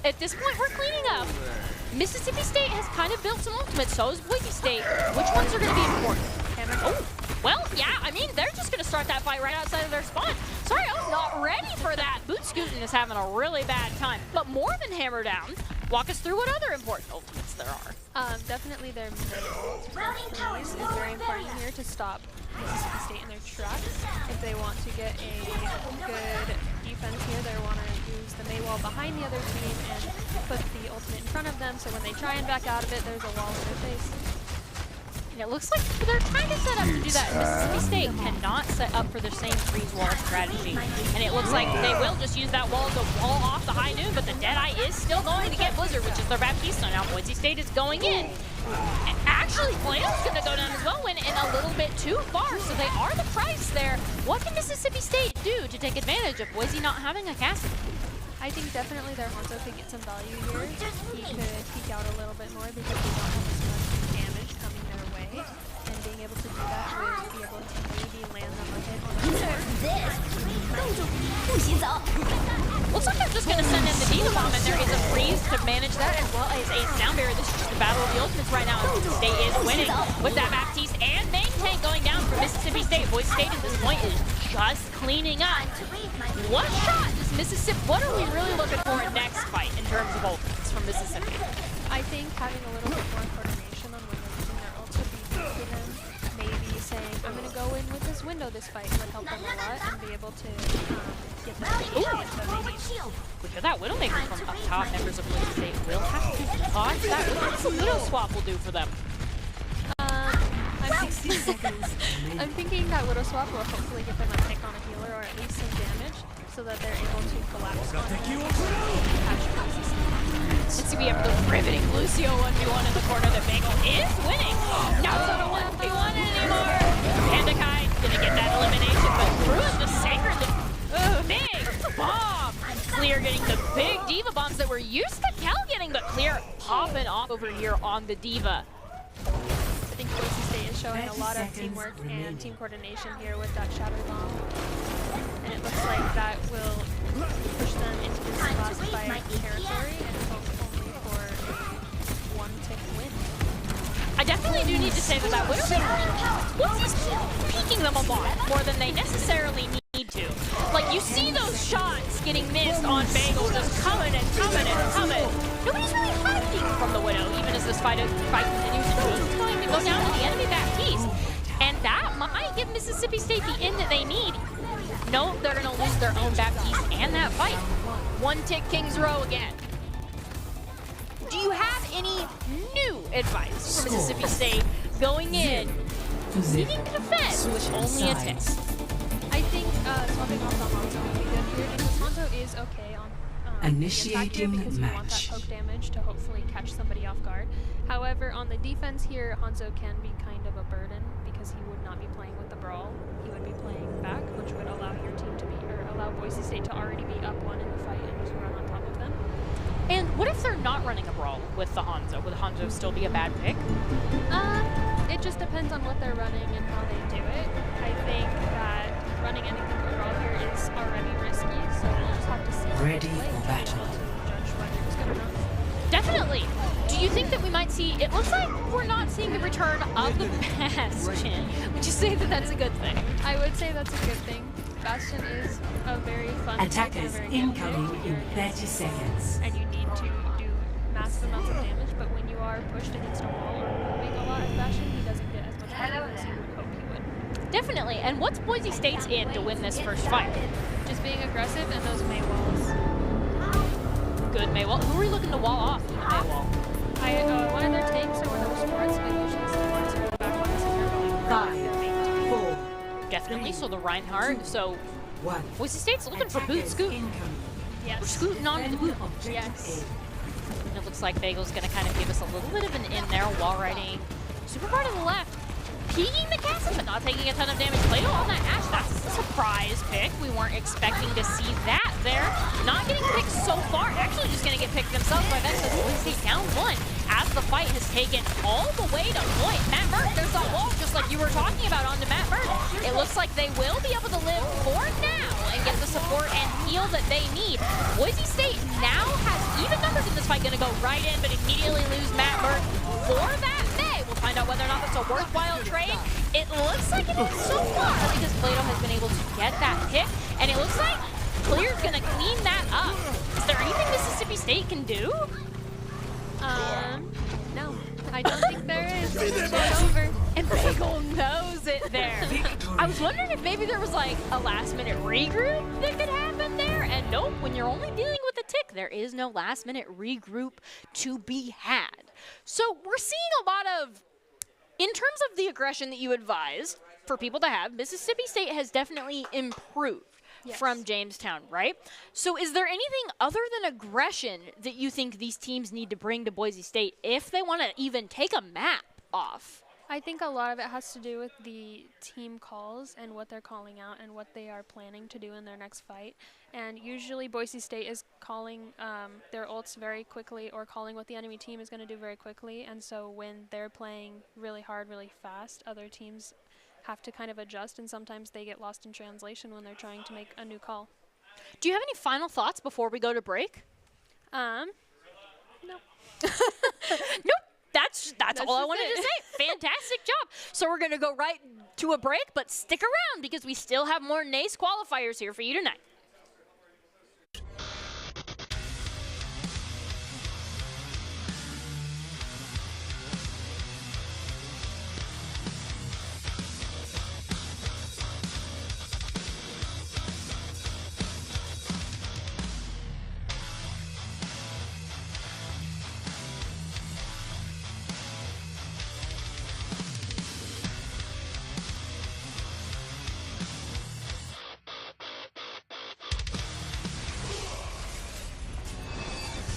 At this point, we're cleaning up. Mississippi State has kind of built some ultimates, so is Boise State. Which ones are going to be important? Oh, well, yeah, I mean, they're just going to start that fight right outside of their spawn. Sorry, I was not ready for that. Boot Scootin' is having a really bad time. But more than hammer down, walk us through what other important ultimates there are. Definitely their mid-ult is very important here to stop Mississippi State in their tracks. If they want to get a good defense here, they want to use the May wall behind the other team and put the ultimate in front of them, so when they try and back out of it, there's a wall in their face. And it looks like they're trying to set up to do that. Mississippi State cannot set up for the same freeze wall strategy. And it looks like they will just use that wall to wall off the high noon, but the Deadeye is still going to get Blizzard, which is their Baptista. Now Boise State is going in. And actually, Plano's going to go down as well, went in a little bit too far, so they are the price there. What can Mississippi State do to take advantage of Boise not having a castle? I think definitely their Hanzo could get some value here. He could peek out a little bit more because they don't have as much damage coming their way. And being able to do that would be able to maybe land them a hit on Looks like they're just going to send in the Diva Bomb, and there is a freeze to manage that, as well as a sound barrier. This is just a battle of the ultimates right now. Boise State is winning with that Baptiste and main tank going down for Mississippi State. Boise State at this point is just cleaning up. What shot does Mississippi, what are we really looking for in next fight in terms of ultimates from Mississippi? I think having a little bit more coordination on when they're using their ult would be good for them. Maybe saying, I'm going to go in with this window this fight would help them a lot and be able to get the Look at that Widowmaker from up top. Members of Boise State will have to dodge that. What does the Widow swap will do for them? I'm thinking that Widow Swap will hopefully get them a pick on a healer or at least some damage so that they're able to collapse on it. Since we have the riveting Lucio 1v1 in the corner, the Bagel is winning. Not so 1v1 anymore. Pandakai gonna get that elimination, but Bruin just sacredly big bomb. Clear getting the big Diva bombs that we're used to Kel getting, but Clear popping off over here on the Diva. I think Boise State is showing a lot of teamwork and team coordination here with that Shadow Bomb. And it looks like that will push them into this classified territory and hope only for a one-tick win. I definitely do need to say that Widowmaker is peeking them a lot more than they necessarily need to. Like, you see those shots getting missed on Bagel just coming and coming and coming. Nobody's really hiding from the Widow, even as this fight continues. He's going to go down to the enemy Baptiste. And that might give Mississippi State the in that they need. No, they're going to lose their own Baptiste and that fight. One tick King's Row again. Do you have any new advice for Mississippi State going in, needing to defend with only a tick? I think swapping off the Hanzo would be good here because Hanzo is okay on initiating because you want that match. poke damage to hopefully catch somebody off guard. However, on the defense here, Hanzo can be kind of a burden because he would not be playing with the brawl. He would be playing back, which would allow your team to be, or allow Boise State to already be up one in the fight and just run on top of them. And what if they're not running a brawl with the Hanzo? Would Hanzo still be a bad pick? It just depends on what they're running and how they do it. I think that running anything but brawl here is already risky, so we'll just have to see. Ready for battle. Judge whether it's good or not. Definitely. Do you think that we might see, it looks like we're not seeing the return of the Bastion. Would you say that that's a good thing? I would say that's a good thing. Bastion is a very fun pick and a Attackers very good incoming pick in here. 30 seconds. And you need to do massive amounts of damage, but when you are pushed against a wall or moving a lot as Bastion, he doesn't get as much as you would hope he would. Definitely. And what's Boise State's in to win this first fight? Just being aggressive and those May walls. Good May wall. Who are we looking to wall off in the May wall? One of their tanks or one of their supports, but usually supports are the back ones if you're going Five, four, Definitely. So the Reinhardt. So one. Boise State's looking for boot scoot. We're yes. scooting onto the boot. Yes. And it looks like Bagel's going to kind of give us a little bit of an in there. Wall riding. Super far to the left. Peeking the castle, but not taking a ton of damage. Plato on that Ash. That's a surprise pick. We weren't expecting to see that there. Not getting picked so far. Actually just going to get picked themselves by Vex. Boise State down one as the fight has taken all the way to point. Matt Mert, there's that wall just like you were talking about onto Matt Mert. It looks like they will be able to live for now and get the support and heal that they need. Boise State now has even numbers in this fight. Going to go right in, but immediately lose Matt Mert for that May. We'll find out whether or not that's a worthwhile trade. It looks like it is so far because Plato has been able to get that pick, and it looks like Clear's going to clean that up. Is there anything Mississippi State can do? No, I don't think there is. It's over. And Bagel knows it there. I was wondering if maybe there was like a last-minute regroup that could happen there, and nope, when you're only dealing with a tick, there is no last-minute regroup to be had. So we're seeing a lot of, in terms of the aggression that you advised for people to have, Mississippi State has definitely improved. Yes. From Jamestown, right? So is there anything other than aggression that you think these teams need to bring to Boise State if they want to even take a map off? I think a lot of it has to do with the team calls and what they're calling out and what they are planning to do in their next fight. And usually Boise State is calling their ults very quickly or calling what the enemy team is going to do very quickly. And so when they're playing really hard, really fast, other teams have to kind of adjust, and sometimes they get lost in translation when they're trying to make a new call. Do you have any final thoughts before we go to break? No. Nope. That's all I just wanted it. to say. Fantastic job. So we're going to go right to a break, but stick around because we still have more NACE qualifiers here for you tonight.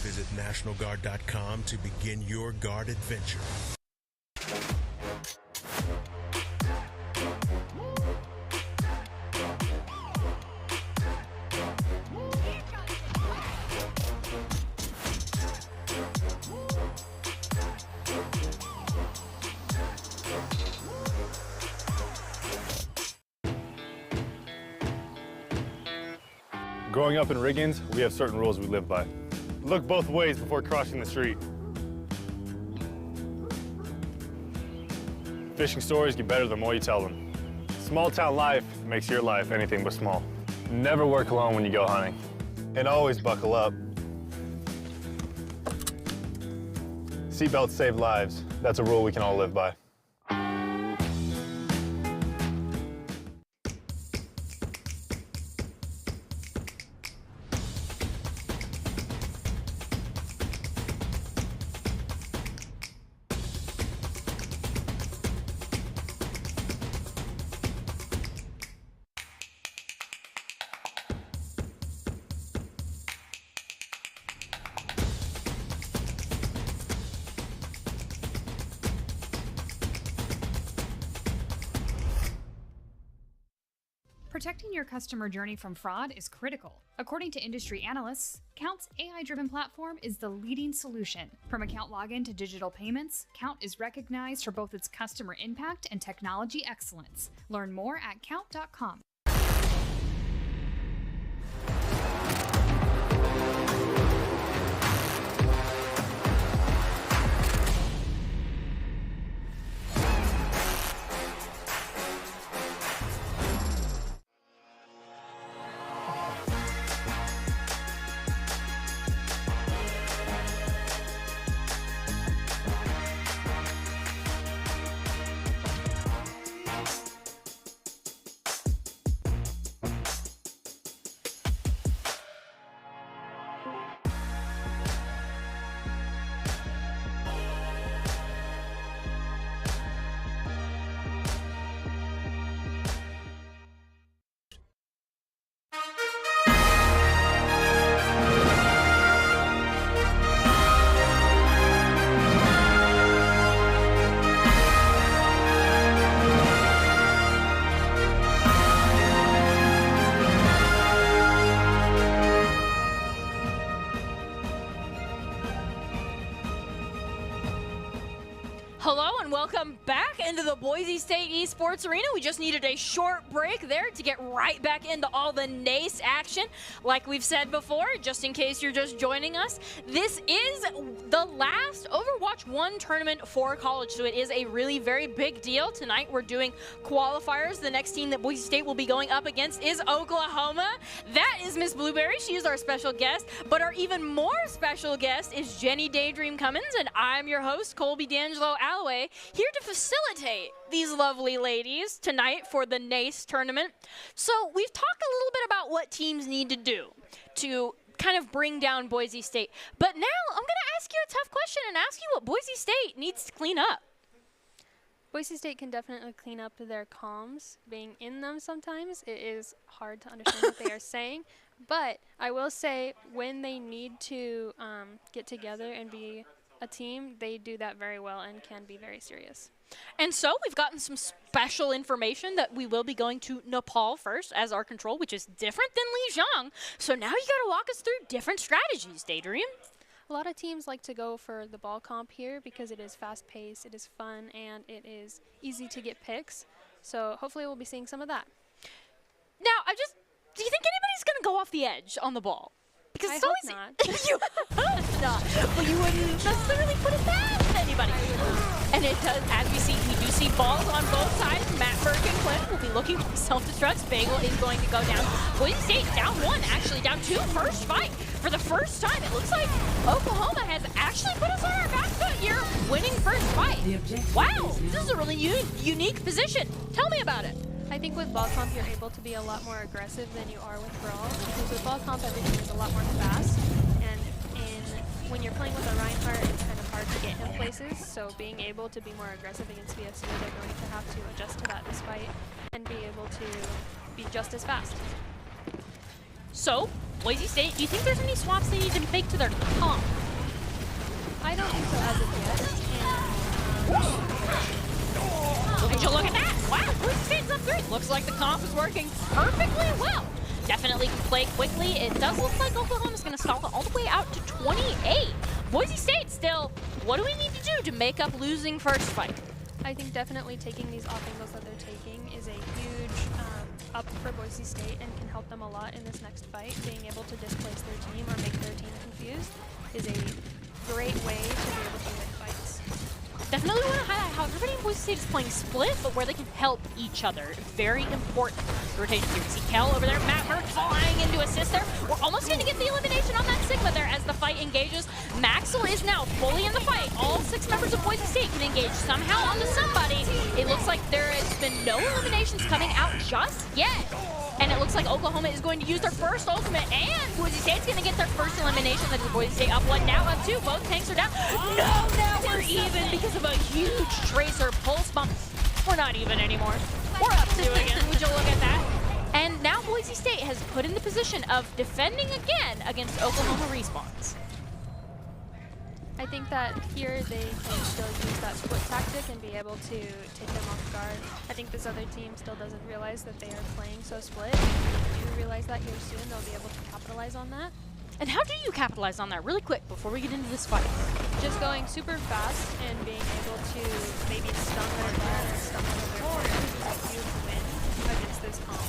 Visit NationalGuard.com to begin your guard adventure. Growing up in Riggins, we have certain rules we live by. Look both ways before crossing the street. Fishing stories get better the more you tell them. Small town life makes your life anything but small. Never work alone when you go hunting. And always buckle up. Seatbelts save lives. That's a rule we can all live by. Protecting your customer journey from fraud is critical. According to industry analysts, Count's AI-driven platform is the leading solution. From account login to digital payments, Count is recognized for both its customer impact and technology excellence. Learn more at count.com. welcome back into the Boise State Esports Arena. We just needed a short break there to get right back into all the NACE action. Like we've said before, just in case you're just joining us, this is the last Overwatch 1 tournament for college, so it is a really very big deal. Tonight we're doing qualifiers. The next team that Boise State will be going up against is Oklahoma. That is Miss Blueberry. She is our special guest, but our even more special guest is Jenny Daydream Cummins, and I'm your host, Colby D'Angelo Alloway, here to facilitate these lovely ladies tonight for the NACE tournament. So we've talked a little bit about what teams need to do to kind of bring down Boise State. But now I'm going to ask you a tough question and ask you what Boise State needs to clean up. Boise State can definitely clean up their comms. Being in them sometimes, it is hard to understand what they are saying. But I will say when they need to get together and be a team, they do that very well and can be very serious. And so we've gotten some special information that we will be going to Nepal first as our control, which is different than Lijiang. So now you got to walk us through different strategies, Daydream. A lot of teams like to go for the ball comp here because it is fast-paced, it is fun, and it is easy to get picks. So hopefully we'll be seeing some of that. Now, do you think anybody's going to go off the edge on the ball? Because I it's hope always not. You hope not. But you wouldn't necessarily put it past anybody. And it does, as we do see balls on both sides. Matt Burke and Clint will be looking for self-destructs. Bagel is going to go down. Boise State down 1, actually down 2. First fight. For the first time, it looks like Oklahoma has actually put us on our back foot here, winning first fight. Wow, this is a really unique position. Tell me about it. I think with ball comp, you're able to be a lot more aggressive than you are with brawl, because with ball comp, everything is a lot more fast, and when you're playing with a Reinhardt, it's kind of hard to get him places, so being able to be more aggressive against VSU, they're going to have to adjust to that this fight and be able to be just as fast. So, Boise State, do you think there's any swaps they need to make to their comp? I don't think so as of yet. Would you look at that? Wow, Boise State's up 3. Looks like the comp is working perfectly well. Definitely can play quickly. It does look like Oklahoma's going to stall it all the way out to 28. Boise State still, what do we need to do to make up losing first fight? I think definitely taking these off angles that they're taking is a huge up for Boise State and can help them a lot in this next fight. Being able to displace their team or make their team confused is a great way to be able to win fights. Definitely want to highlight how everybody in Boise State is playing split, but where they can help each other. Very important. Rotation here. We see Kel over there. Matt Merck flying in to assist there. We're almost going to get the elimination on that Sigma there as the fight engages. Maxwell is now fully in the fight. All 6 members of Boise State can engage somehow onto somebody. It looks like there has been no eliminations coming out just yet. And it looks like Oklahoma is going to use their first ultimate, and Boise State's going to get their first elimination. That is Boise State up 1, now up 2. Both tanks are down. No, now we're even because of a huge Tracer pulse bump. We're not even anymore. We're up 2 again. Would you look at that? And now Boise State has put in the position of defending again against Oklahoma respawns. I think that here they can still use that split tactic and be able to take them off guard. I think this other team still doesn't realize that they are playing so split. If you realize that here soon, they'll be able to capitalize on that. And how do you capitalize on that really quick before we get into this fight? Just going super fast and being able to maybe stun their ball or stun one of their corners is a huge win against this comp.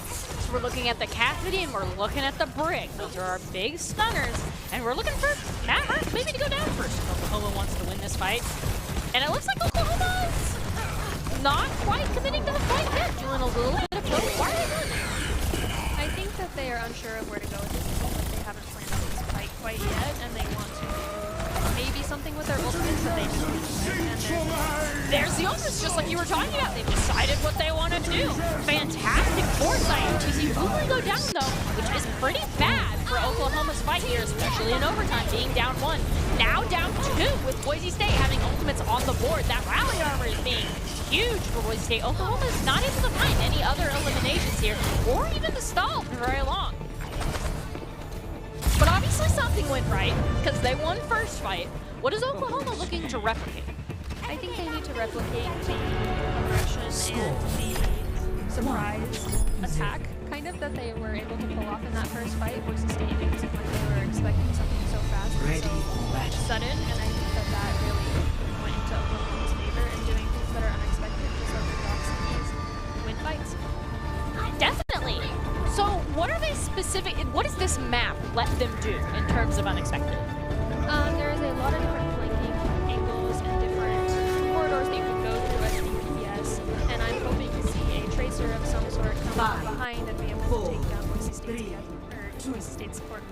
So we're looking at the Cassidy and we're looking at the Brig. Those are our big stunners. And we're looking for Matt Hurst maybe to go down first. Oklahoma wants to win this fight. And it looks like Oklahoma's not quite committing to the fight yet. Doing a little bit of both. Why are they doing that? I think that they are unsure of where to go with this. Like they haven't planned out this fight quite yet, and they want to do maybe something with their ultimates that they just and there's the ultimates, just like you were talking about. They've decided what they want to do. Fantastic foresight. We see Boogly go down, though, which is pretty bad for Oklahoma's fight here, especially in overtime, being down 1. Now down 2 with Boise State having ultimates on the board. That rally armor is being huge for Boise State. Oklahoma is not able to find any other eliminations here, or even to stall for very long. But obviously something went right, because they won first fight. What is Oklahoma looking to replicate? I think they need to replicate the aggression and the surprise attack, kind of, that they were able to pull off in that first fight. Boise State didn't seem like they were expecting something so fast and so sudden, and I think that that really went into Oklahoma's favor in doing things that are unexpected, just like the Dogs win fights. Definitely. So what are they specific, what does this map let them do in terms of unexpected? There's a lot of different flanking angles and different corridors that you can go through as an EPS, and I'm hoping to see a tracer of some sort come up behind and be able to take down Boise State's support.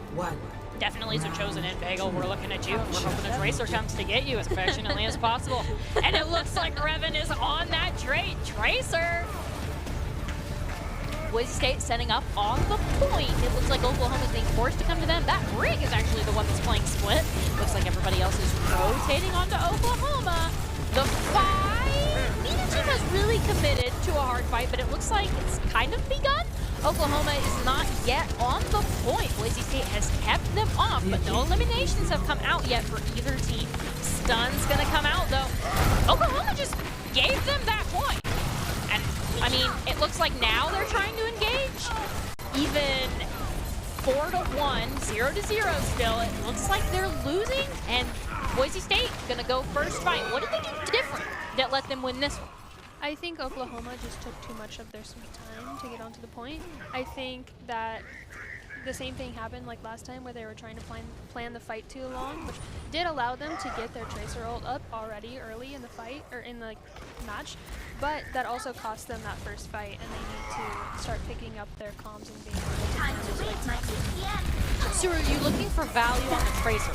Definitely so Chosen and Bagel, we're looking at you. We're hoping a Tracer comes to get you as affectionately as possible. And it looks like Revan is on that Tracer. Boise State setting up on the point. It looks like Oklahoma's being forced to come to them. That Rig is actually the one that's playing split. Looks like everybody else is rotating onto Oklahoma. The fight, neither team has really committed to a hard fight, but it looks like it's kind of begun. Oklahoma is not yet on the point. Boise State has kept them off, but no eliminations have come out yet for either team. Stun's gonna come out though. Oklahoma just gave them that point. And I mean, it looks like now they're trying to engage. Even 4-1, 0-0 still. It looks like they're losing, and Boise State gonna go first fight. What did they do different that let them win this one? I think Oklahoma just took too much of their sweet time to get onto the point. I think that the same thing happened like last time where they were trying to plan the fight too long, which did allow them to get their Tracer ult up already early in the fight, or in the match, but that also cost them that first fight, and they need to start picking up their comms and being able to plan those fights. So are you looking for value on the Tracer?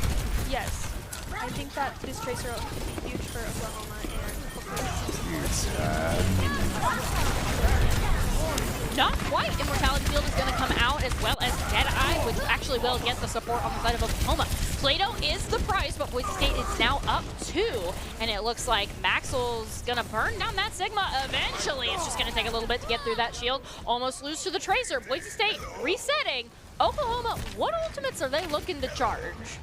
Yes. I think that this Tracer ult could be huge for Oklahoma, and hopefully get some support. Not quite. Immortality Field is going to come out, as well as Deadeye, which actually will get the support on the side of Oklahoma. Plato is the prize, but Boise State is now up 2, and it looks like Maxwell's going to burn down that Sigma eventually. It's just going to take a little bit to get through that shield. Almost lose to the Tracer. Boise State resetting. Oklahoma, what ultimates are they looking to charge?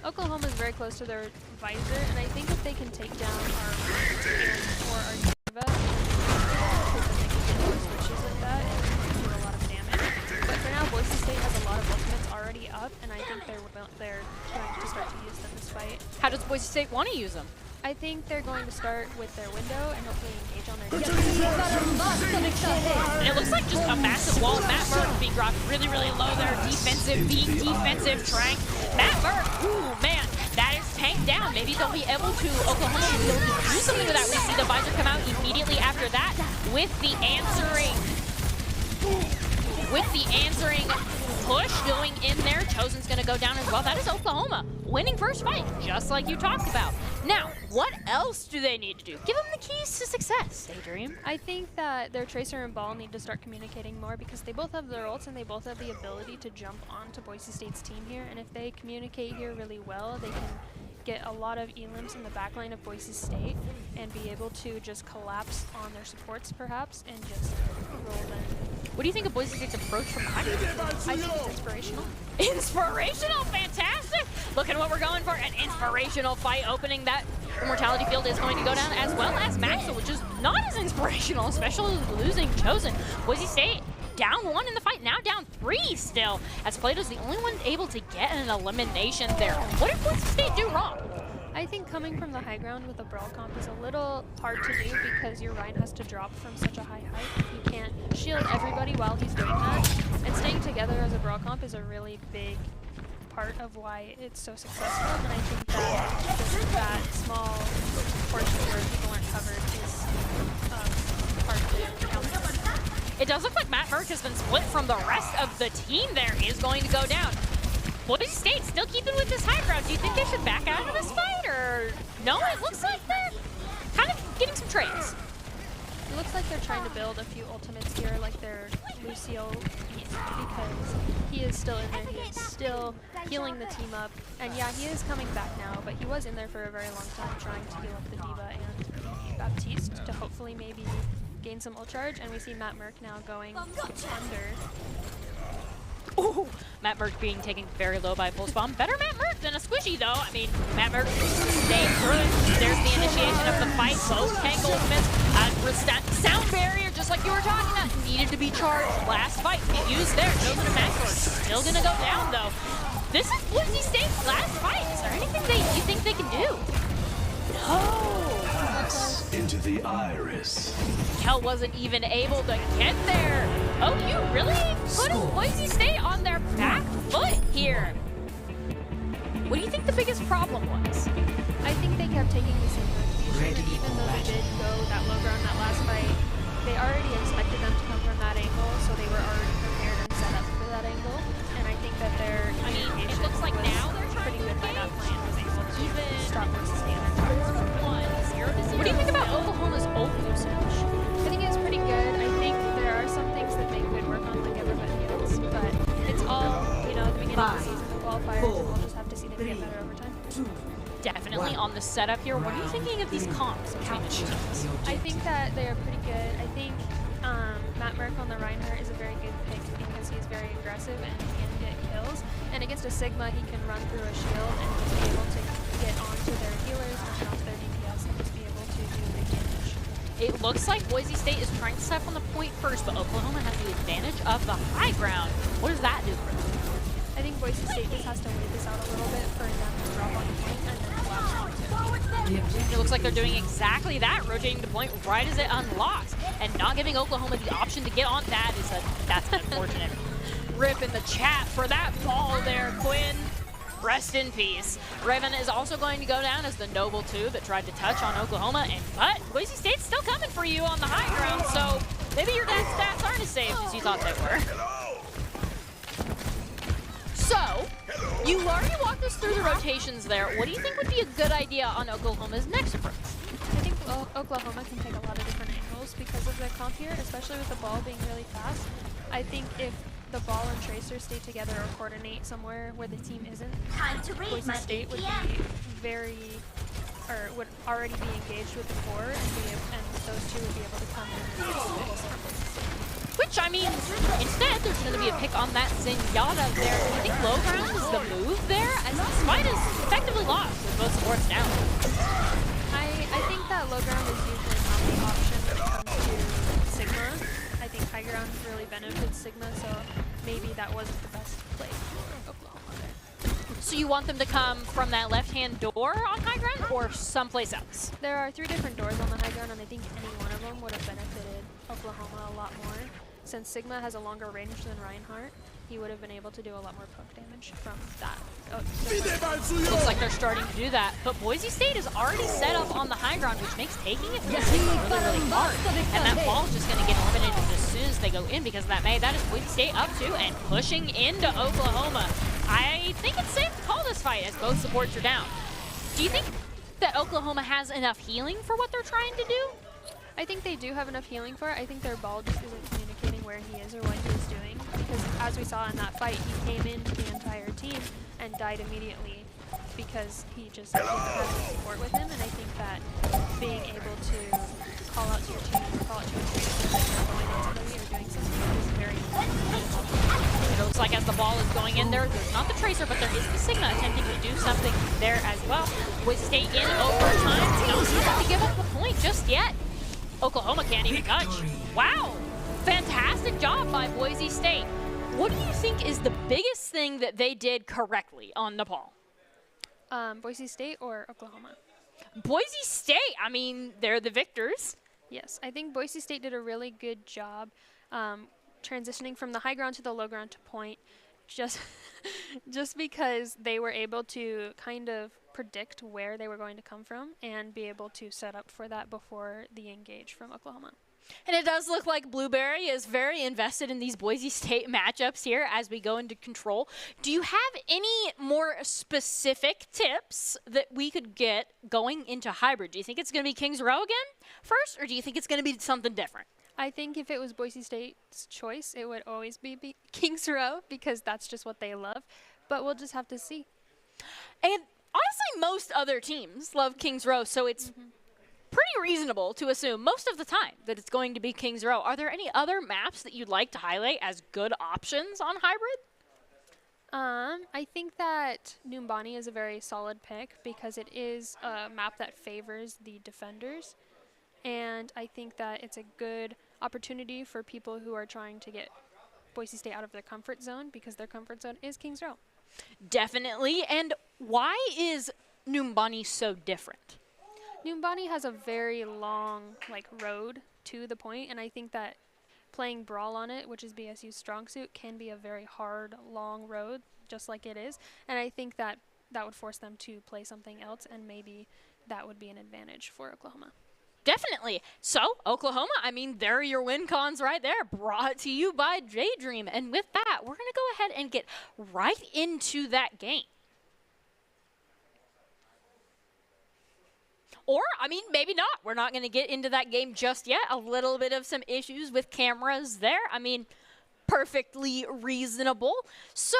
Oklahoma is very close to their visor, and I think if they can take down our or our Diva, because then they can get more switches like that and do a lot of damage. But for now, Boise State has a lot of ultimates already up, and I think they're trying to start to use them this fight. How does Boise State want to use them? I think they're going to start with their window and hopefully engage on their defense. And it looks like just a massive wall. Matt Merck being dropped really, really low there. Defensive beat, defensive trank. Matt Merck, ooh, man, that is tanked down. Maybe they'll be able to, Oklahoma will be able to do something with that. We see the visor come out immediately after that with the answering push going in there. Chosen's going to go down as well. That is Oklahoma winning first fight, just like you talked about. Now, what else do they need to do? Give them the keys to success, Daydream. I think that their Tracer and Ball need to start communicating more, because they both have their ults and they both have the ability to jump onto Boise State's team here. And if they communicate here really well, they can get a lot of elims in the backline of Boise State and be able to just collapse on their supports perhaps and just roll them. What do you think of Boise State's approach from the high ground? I think it's inspirational. Inspirational, fantastic! Look at what we're going for, an inspirational fight. Opening that Immortality Field is going to go down, as well as Maxwell, which is not as inspirational, especially losing Chosen. Boise State down 1 in the fight, now down 3 still, as Plato's the only one able to get an elimination there. What did Boise State do wrong? I think coming from the high ground with a Brawl comp is a little hard to do, because your Ryan has to drop from such a high height. You can't shield everybody while he's doing that. And staying together as a Brawl comp is a really big part of why it's so successful. And I think that just that small portion where people aren't covered is hard to count. It does look like Matt Merck has been split from the rest of the team there. Is going to go down. Boise State still keeping with this high ground. Do you think they should back out of this fight, or no? It looks like they're kind of getting some trades. It looks like they're trying to build a few ultimates here, like their Lucio, because he is still in there. He is still healing the team up. And yeah, he is coming back now, but he was in there for a very long time trying to heal up the Diva and Baptiste to hopefully maybe gain some ult charge. And we see Matt Merck now going under. Ooh, Matt Merck being taken very low by Pulse Bomb. Better Matt Merck than a Squishy, though. I mean, Matt Merck staying through it. There's the initiation of the fight. Both tank ultimates. Sound barrier, just like you were talking about, needed to be charged. Last fight, get used there. Chosen and Maxwell still gonna go down, though. This is Boise State's last fight. Is there anything you think they can do? No. Pass into the iris. Kel wasn't even able to get there. Oh, you really put Boise State on their back foot here. What do you think the biggest problem was? I think they kept taking the same rotation, and even though they did go that low ground that last fight, they already expected them to come from that angle, so they were already prepared and set up for that angle. And I think that their it looks like now they're trying pretty to good by that plan, was able to even stop Boise State on target. 0 to 0. What do you think about Oklahoma's ult usage? I think it's pretty good. I think there are some things that they could work on, like everybody else, but it's all, you know, the beginning of the season, the qualifiers, and we'll just have to see them get better over time. Definitely on the setup here. What are you thinking of these comps between the two teams? I think that they are pretty good. I think Matt Merck on the Reinhardt is a very good pick because he's very aggressive and he can get kills. And against a Sigma, he can run through a shield and just be able to get onto their healers and onto their DPS and just be able to do big damage. It looks like Boise State is trying to step on the point first, but Oklahoma has the advantage of the high ground. What does that do for them? I think Boise State just has to wait this out a little bit for them to drop on the point and then collapse onto it. It looks like they're doing exactly that, rotating the point right as it unlocks, and not giving Oklahoma the option to get on. That's unfortunate. Rip in the chat for that ball there, Quinn. Rest in peace. Raven is also going to go down as the Noble 2 that tried to touch on Oklahoma, but Boise State's still coming for you on the high ground, so maybe your dad's stats aren't as safe as you thought they were. So, you already walked us through the rotations there. What do you think would be a good idea on Oklahoma's next approach? I think Oklahoma can take a lot of different angles because of their comp here, especially with the ball being really fast. I think if the ball and Tracer stay together or coordinate somewhere where the team isn't, Boise State would be would already be engaged with the core, and those two would be able to come in and Which, I mean, instead, there's going to be a pick on that Zenyatta there. Do you think low ground is the move there? As this fight is effectively lost with both supports down. I think that low ground is usually not the option when it comes to Sigma. I think high ground really benefits Sigma, so maybe that wasn't the best play for Oklahoma there. So you want them to come from that left-hand door on high ground or someplace else? There are 3 different doors on the high ground, and I think any one of them would have benefited Oklahoma a lot more. Since Sigma has a longer range than Reinhardt, he would have been able to do a lot more poke damage from that. Looks like they're starting to do that, but Boise State is already set up on the high ground, which makes taking it really, really hard. And that ball is just going to get eliminated as soon as they go in because of that May. That is Boise State up to and pushing into Oklahoma. I think it's safe to call this fight as both supports are down. Do you think that Oklahoma has enough healing for what they're trying to do? I think they do have enough healing for it. I think their ball just isn't communicating where he is or what he's doing. Because as we saw in that fight, he came into the entire team and died immediately because he just didn't have the support with him. And I think that being able to call out to your team, call out to your team, and going into somebody or doing something is very important. It looks like as the ball is going in there, there's not the Tracer, but there is the Sigma attempting to do something there as well. Boise State in overtime. Don't have to give up the point just yet. Oklahoma can't even touch. Wow, fantastic job by Boise State. What do you think is the biggest thing that they did correctly on Nepal? Boise State or Oklahoma? Boise State, I mean, they're the victors. Yes, I think Boise State did a really good job transitioning from the high ground to the low ground to point, just because they were able to kind of predict where they were going to come from and be able to set up for that before the engage from Oklahoma. And it does look like Blueberry is very invested in these Boise State matchups here as we go into control. Do you have any more specific tips that we could get going into hybrid? Do you think it's going to be Kings Row again first, or do you think it's going to be something different? I think if it was Boise State's choice, it would always be Kings Row because that's just what they love. But we'll just have to see. And honestly, most other teams love Kings Row, so it's pretty reasonable to assume most of the time that it's going to be Kings Row. Are there any other maps that you'd like to highlight as good options on hybrid? I think that Numbani is a very solid pick because it is a map that favors the defenders. And I think that it's a good opportunity for people who are trying to get Boise State out of their comfort zone because their comfort zone is Kings Row. Definitely. And why is Numbani so different? Numbani has a very long road to the point, and I think that playing Brawl on it, which is BSU's strong suit, can be a very hard, long road, just like it is. And I think that that would force them to play something else, and maybe that would be an advantage for Oklahoma. Definitely. So, Oklahoma, I mean, there are your win cons right there, brought to you by J-Dream. And with that, we're going to go ahead and get right into that game. Or, I mean, maybe not. We're not going to get into that game just yet. A little bit of some issues with cameras there. I mean, perfectly reasonable. So,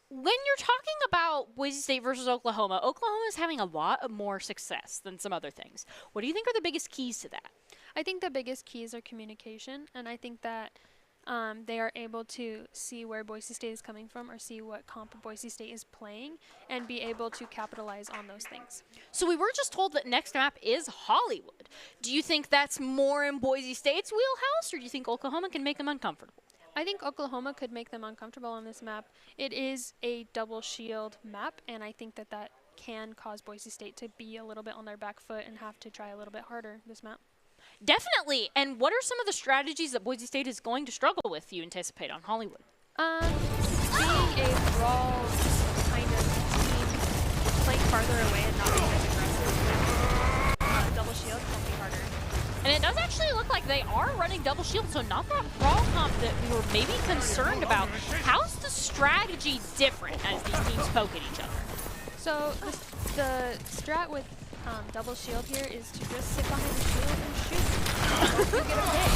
when you're talking about Boise State versus Oklahoma, Oklahoma is having a lot more success than some other things. What do you think are the biggest keys to that? I think the biggest keys are communication, and I think that they are able to see where Boise State is coming from or see what comp Boise State is playing and be able to capitalize on those things. So we were just told that next map is Hollywood. Do you think that's more in Boise State's wheelhouse, or do you think Oklahoma can make them uncomfortable? I think Oklahoma could make them uncomfortable on this map. It is a double shield map, and I think that that can cause Boise State to be a little bit on their back foot and have to try a little bit harder this map. Definitely. And what are some of the strategies that Boise State is going to struggle with, you anticipate, on Hollywood? Being a brawl kind of team, playing farther away and not being as aggressive with double shield can be harder. And it does actually look like they are running double shield, so not that brawl comp that we were maybe concerned about. How's the strategy different as these teams poke at each other? So the strat with double shield here is to just sit behind the shield and shoot. You get a pick.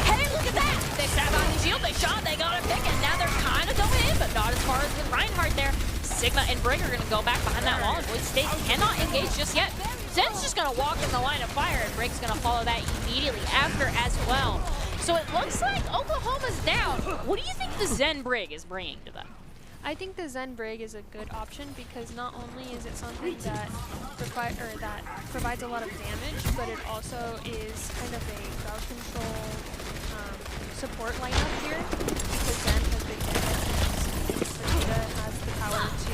Hey, look at that! They sat behind the shield, they shot, they got a pick, and now they're kind of going in, but not as far as with Reinhardt there. Sigma and Brig are going to go back behind that wall, and Boise State cannot engage just yet. Zen's just going to walk in the line of fire, and Brig's going to follow that immediately after as well. So it looks like Oklahoma's down. What do you think the Zen Brig is bringing to them? I think the Zen Brig is a good option because not only is it something that provides a lot of damage, but it also is kind of a crowd control support lineup here because Zen has big damage and Vegeta has the power to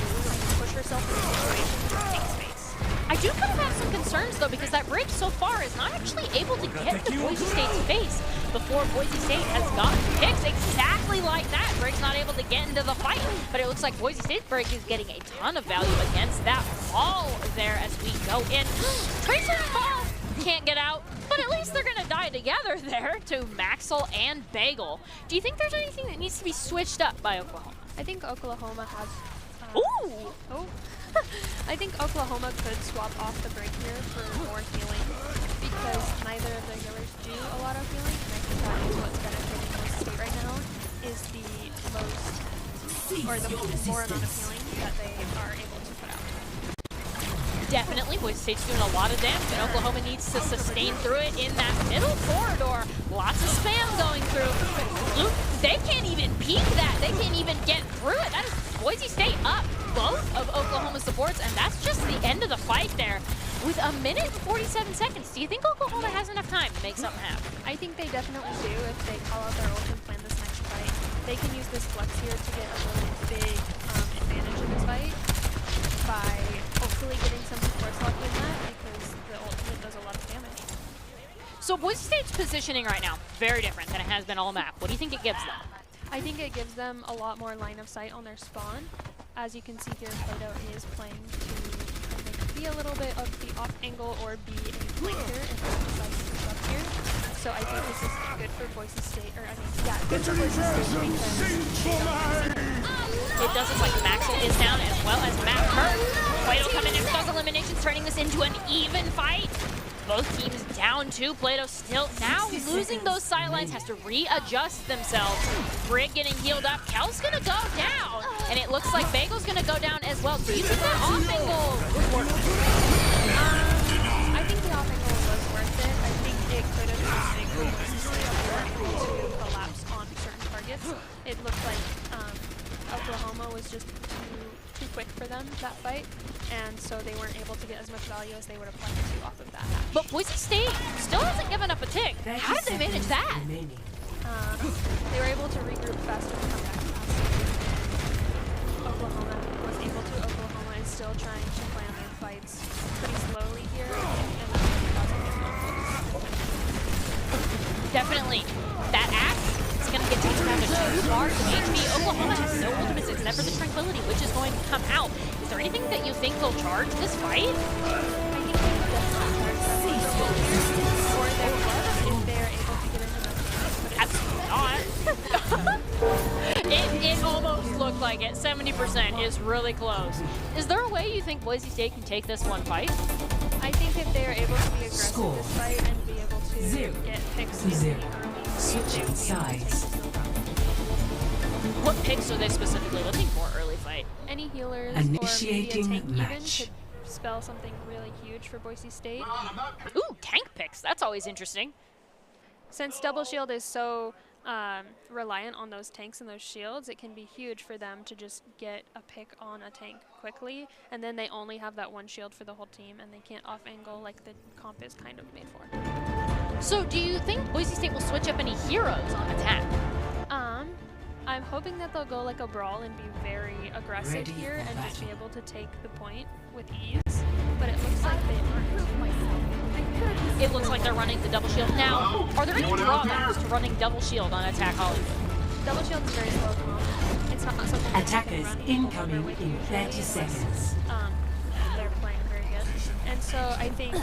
push herself into situations and take space. I do kind of have some concerns, though, because that Brig so far is not actually able to get into Boise State's face before Boise State has gotten picks exactly like that. Brig's not able to get into the fight, but it looks like Boise State's Brig is getting a ton of value against that ball there as we go in. Tracer and Ball can't get out, but at least they're going to die together there to Maxwell and Bagel. Do you think there's anything that needs to be switched up by Oklahoma? I think Oklahoma has... Ooh! Oh. I think Oklahoma could swap off the Brig here for more healing because neither of their healers do a lot of healing, and I think that is what's benefiting Boise State right now is the more amount of healing that they are able to put out. Definitely, Boise State's doing a lot of damage, and Oklahoma needs to sustain through it in that middle corridor. Lots of spam going through. Luke, they can't even peek that. They can't even get through it. That is Boise State up both of Oklahoma supports, and that's just the end of the fight there. With a minute and 47 seconds, do you think Oklahoma has enough time to make something happen? I think they definitely do if they call out their ult and plan this next fight. They can use this flex here to get a really big advantage in this fight by hopefully getting some support lock in that because the ultimate does a lot of damage. So Boise State's positioning right now, very different than it has been all map. What do you think it gives them? I think it gives them a lot more line of sight on their spawn. As you can see here, Plato is playing to be a little bit of the off angle or be a flanker if he decides to push up here. So I think this is good for Boise State, or I mean, yeah, good for Boise State because it does look like Maxwell is down as well as Matt Hurt. Plato coming in for those eliminations, turning this into an even fight. Both teams down two. Plato still now losing those sidelines, has to readjust themselves. Brig getting healed up. Kel's gonna go down, and it looks like Bagel's gonna go down as well. Do you think that off angle was worth it? I think the off angle was worth it. I think it could have been big for Boise State if they were able to collapse on certain targets. It looked like Oklahoma was just too quick for them that fight, and so they weren't able to get as much value as they would have liked to off of that hatch. But Boise State still hasn't given up a tick. How did they manage that? They were able to regroup faster and come back faster. Oklahoma was able to. Oklahoma is still trying to plan their fights pretty slowly here, and definitely. That axe is going to get taken down to 2 bars of HP. Oklahoma has no ultimates except for the Tranquility, which is going to come out. Is there anything that you think they'll charge this fight? I think they will definitely charge them. Or they will if they're able to get into the Absolutely not. It almost looked like it. 70% is really close. Is there a way you think Boise State can take this one fight? I think if they are able to be aggressive Score. this fight and be able to get picks in the 0. early, Switching sides. What picks are they specifically looking for early fight? Any healers Initiating or maybe a tank match. even could spell something really huge for Boise State. Ooh, tank picks. That's always interesting. Since Double Shield is so reliant on those tanks and those shields, it can be huge for them to just get a pick on a tank quickly, and then they only have that one shield for the whole team, and they can't off-angle like the comp is kind of made for. So do you think Boise State will switch up any heroes on attack? I'm hoping that they'll go like a brawl and be very aggressive Ready here for and just be battle. able to take the point with ease, but it looks like they aren't. It looks like they're running the double shield. Now, are there any drawbacks to running double shield on attack Hollywood? Double shield is very slow comp. It's not something that Attackers they can run incoming over with in usually 30 seconds. unless, they're playing very good. And so I think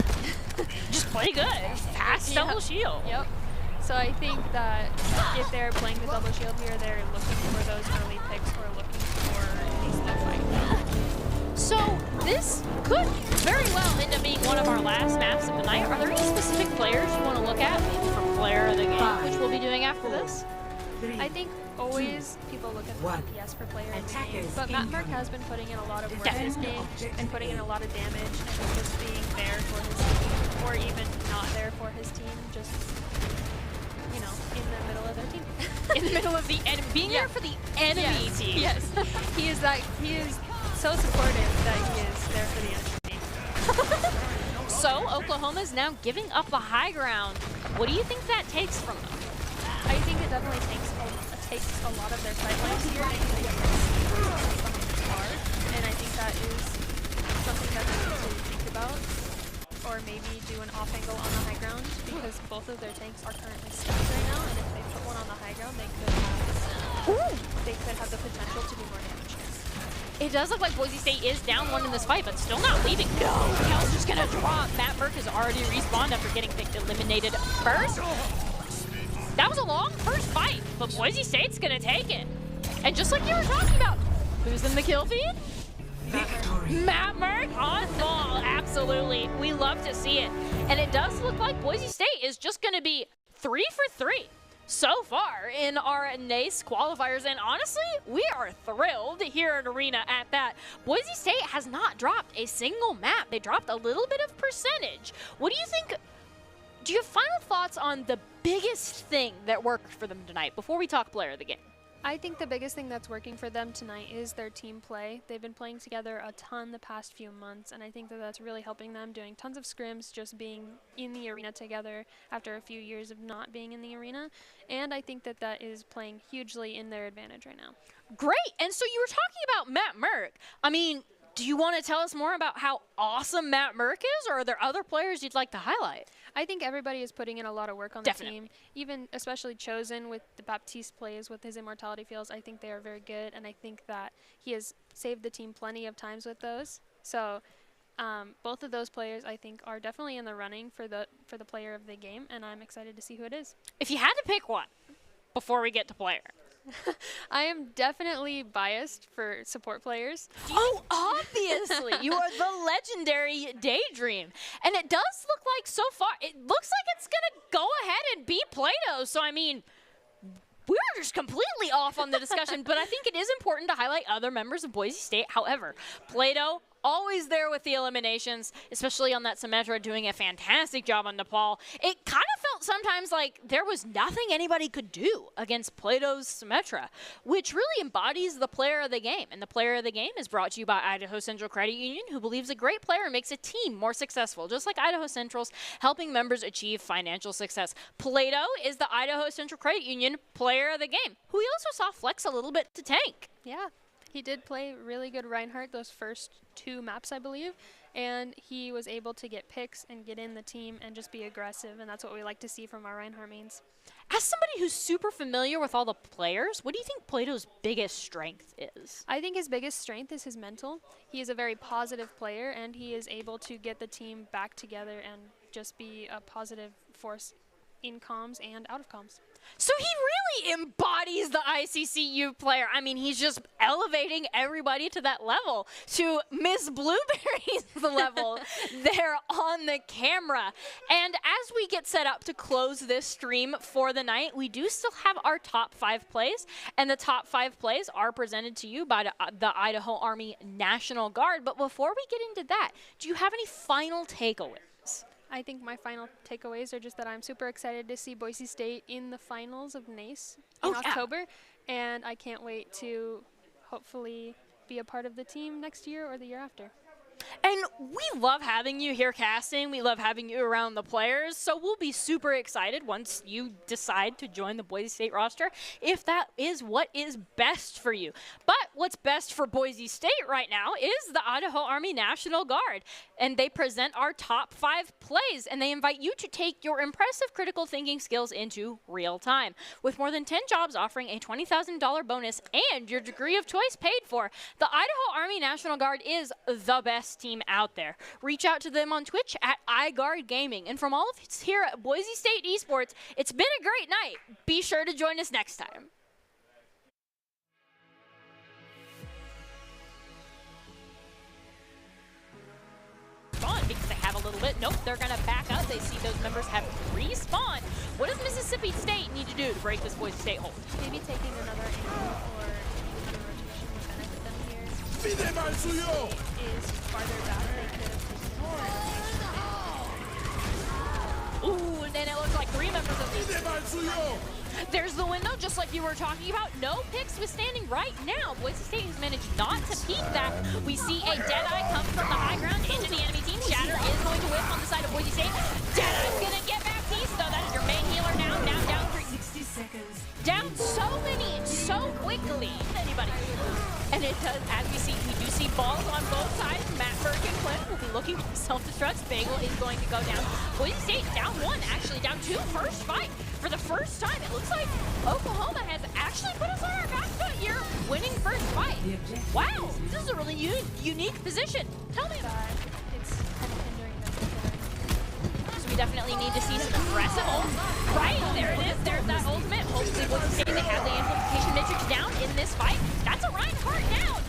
Just play good. Fast Yeah. double shield. Yep. So I think that if they're playing the double shield here, they're looking for those early picks or looking for a slow fight. So this could very well end up being one of our last maps of the night. Are there any specific players you want to look at, maybe for player of the game, which we'll be doing after this? I think always people look at the one. DPS per player in the game, Attackers but Matt Mark incoming. has been putting in a lot of work in Definitely. this game and putting in a lot of damage and just being there for his team, or even not there for his team, just, you know, in the middle of their team. In the middle of the enemy, being there for the enemy Yes. team. Yes, he is so supportive that he is there for the enemy team. So Oklahoma is now giving up the high ground. What do you think that takes from them? I think it definitely takes a lot of their sightlines here and they get behind the bar, and I think that is something that they need to think about, or maybe do an off angle on the high ground, because both of their tanks are currently stuck right now, and if they put one on the high ground, they could have the potential to do more damage. It does look like Boise State is down one in this fight, but still not leaving. No, Kel's just gonna drop. Matt Burke has already respawned after getting eliminated first. That was a long first fight, but Boise State's gonna take it. And just like you were talking about, who's in the kill feed? Victory. Matt Merck on ball, absolutely. We love to see it. And it does look like Boise State is just gonna be 3 for 3 so far in our NACE qualifiers. And honestly, we are thrilled here at Arena at that. Boise State has not dropped a single map. They dropped a little bit of percentage. What do you think? Do you have final thoughts on the biggest thing that worked for them tonight before we talk player of the game? I think the biggest thing that's working for them tonight is their team play. They've been playing together a ton the past few months, and I think that that's really helping them, doing tons of scrims, just being in the arena together after a few years of not being in the arena. And I think that that is playing hugely in their advantage right now. Great. And so you were talking about Matt Merck. I mean, do you want to tell us more about how awesome Matt Merck is, or are there other players you'd like to highlight? I think everybody is putting in a lot of work on Definitely. the team, even especially Chosen with the Baptiste plays with his immortality fields. I think they are very good, and I think that he has saved the team plenty of times with those. So both of those players, I think, are definitely in the running for the player of the game, and I'm excited to see who it is. If you had to pick one before we get to player. I am definitely biased for support players. Oh, obviously. You are the legendary Daydream. And it does look like so far, it looks like it's going to go ahead and beat Plato. So, I mean, we're just completely off on the discussion, but I think it is important to highlight other members of Boise State. However, Plato, always there with the eliminations, especially on that Symmetra, doing a fantastic job on Nepal. It kind of felt sometimes like there was nothing anybody could do against Plato's Symmetra, which really embodies the player of the game. And the player of the game is brought to you by Idaho Central Credit Union, who believes a great player makes a team more successful, just like Idaho Central's helping members achieve financial success. Plato is the Idaho Central Credit Union player of the game, who we also saw flex a little bit to tank. Yeah. He did play really good Reinhardt those first 2 maps, I believe, and he was able to get picks and get in the team and just be aggressive, and that's what we like to see from our Reinhardt mains. As somebody who's super familiar with all the players, what do you think Plato's biggest strength is? I think his biggest strength is his mental. He is a very positive player, and he is able to get the team back together and just be a positive force in comms and out of comms. So he really embodies the ICCU player. I mean, he's just elevating everybody to that level, to Miss Blueberry's level there on the camera. And as we get set up to close this stream for the night, we do still have our top 5 plays, and the top 5 plays are presented to you by the Idaho Army National Guard. But before we get into that, do you have any final takeaways? I think my final takeaways are just that I'm super excited to see Boise State in the finals of NACE in October, and I can't wait to hopefully be a part of the team next year or the year after. And we love having you here casting. We love having you around the players. So we'll be super excited once you decide to join the Boise State roster, if that is what is best for you. But what's best for Boise State right now is the Idaho Army National Guard. And they present our top 5 plays, and they invite you to take your impressive critical thinking skills into real time. With more than 10 jobs offering a $20,000 bonus and your degree of choice paid for, the Idaho Army National Guard is the best team out there. Reach out to them on Twitch at iGuard Gaming. And from all of us here at Boise State Esports, it's been a great night. Be sure to join us next time. Spawn because they have a little bit. Nope, they're going to back up. They see those members have respawned. What does Mississippi State need to do to break this Boise State hold? Maybe taking another angle or taking rotation would benefit them here. State is farther back. They could have taken Ooh, and then it looks like 3 members of the There's the window, just like you were talking about. No picks withstanding right now. Boise State has managed not to peek that. We see a Deadeye come from the high ground into the enemy team. Shatter is going to whip on the side of Boise State. Deadeye's going to get back piece, though. That is your main healer now. Now down 60 seconds. down so many, so quickly. Anybody. And it does, as we do see balls on both sides. Matt Burke and Clint will be looking for self-destructs. Bagel is going to go down. Boise State down 1, actually down 2. First fight. For the first time, it looks like Oklahoma has actually put us on our back foot here, winning first fight. Wow, this is a really unique position. Tell me about it. it's kind of hindering them. So we definitely need to see some aggressive ult. Right, there it is. There's that ultimate. Hopefully, Boise State, they have the amplification matrix down in this fight. That's a Reinhardt down.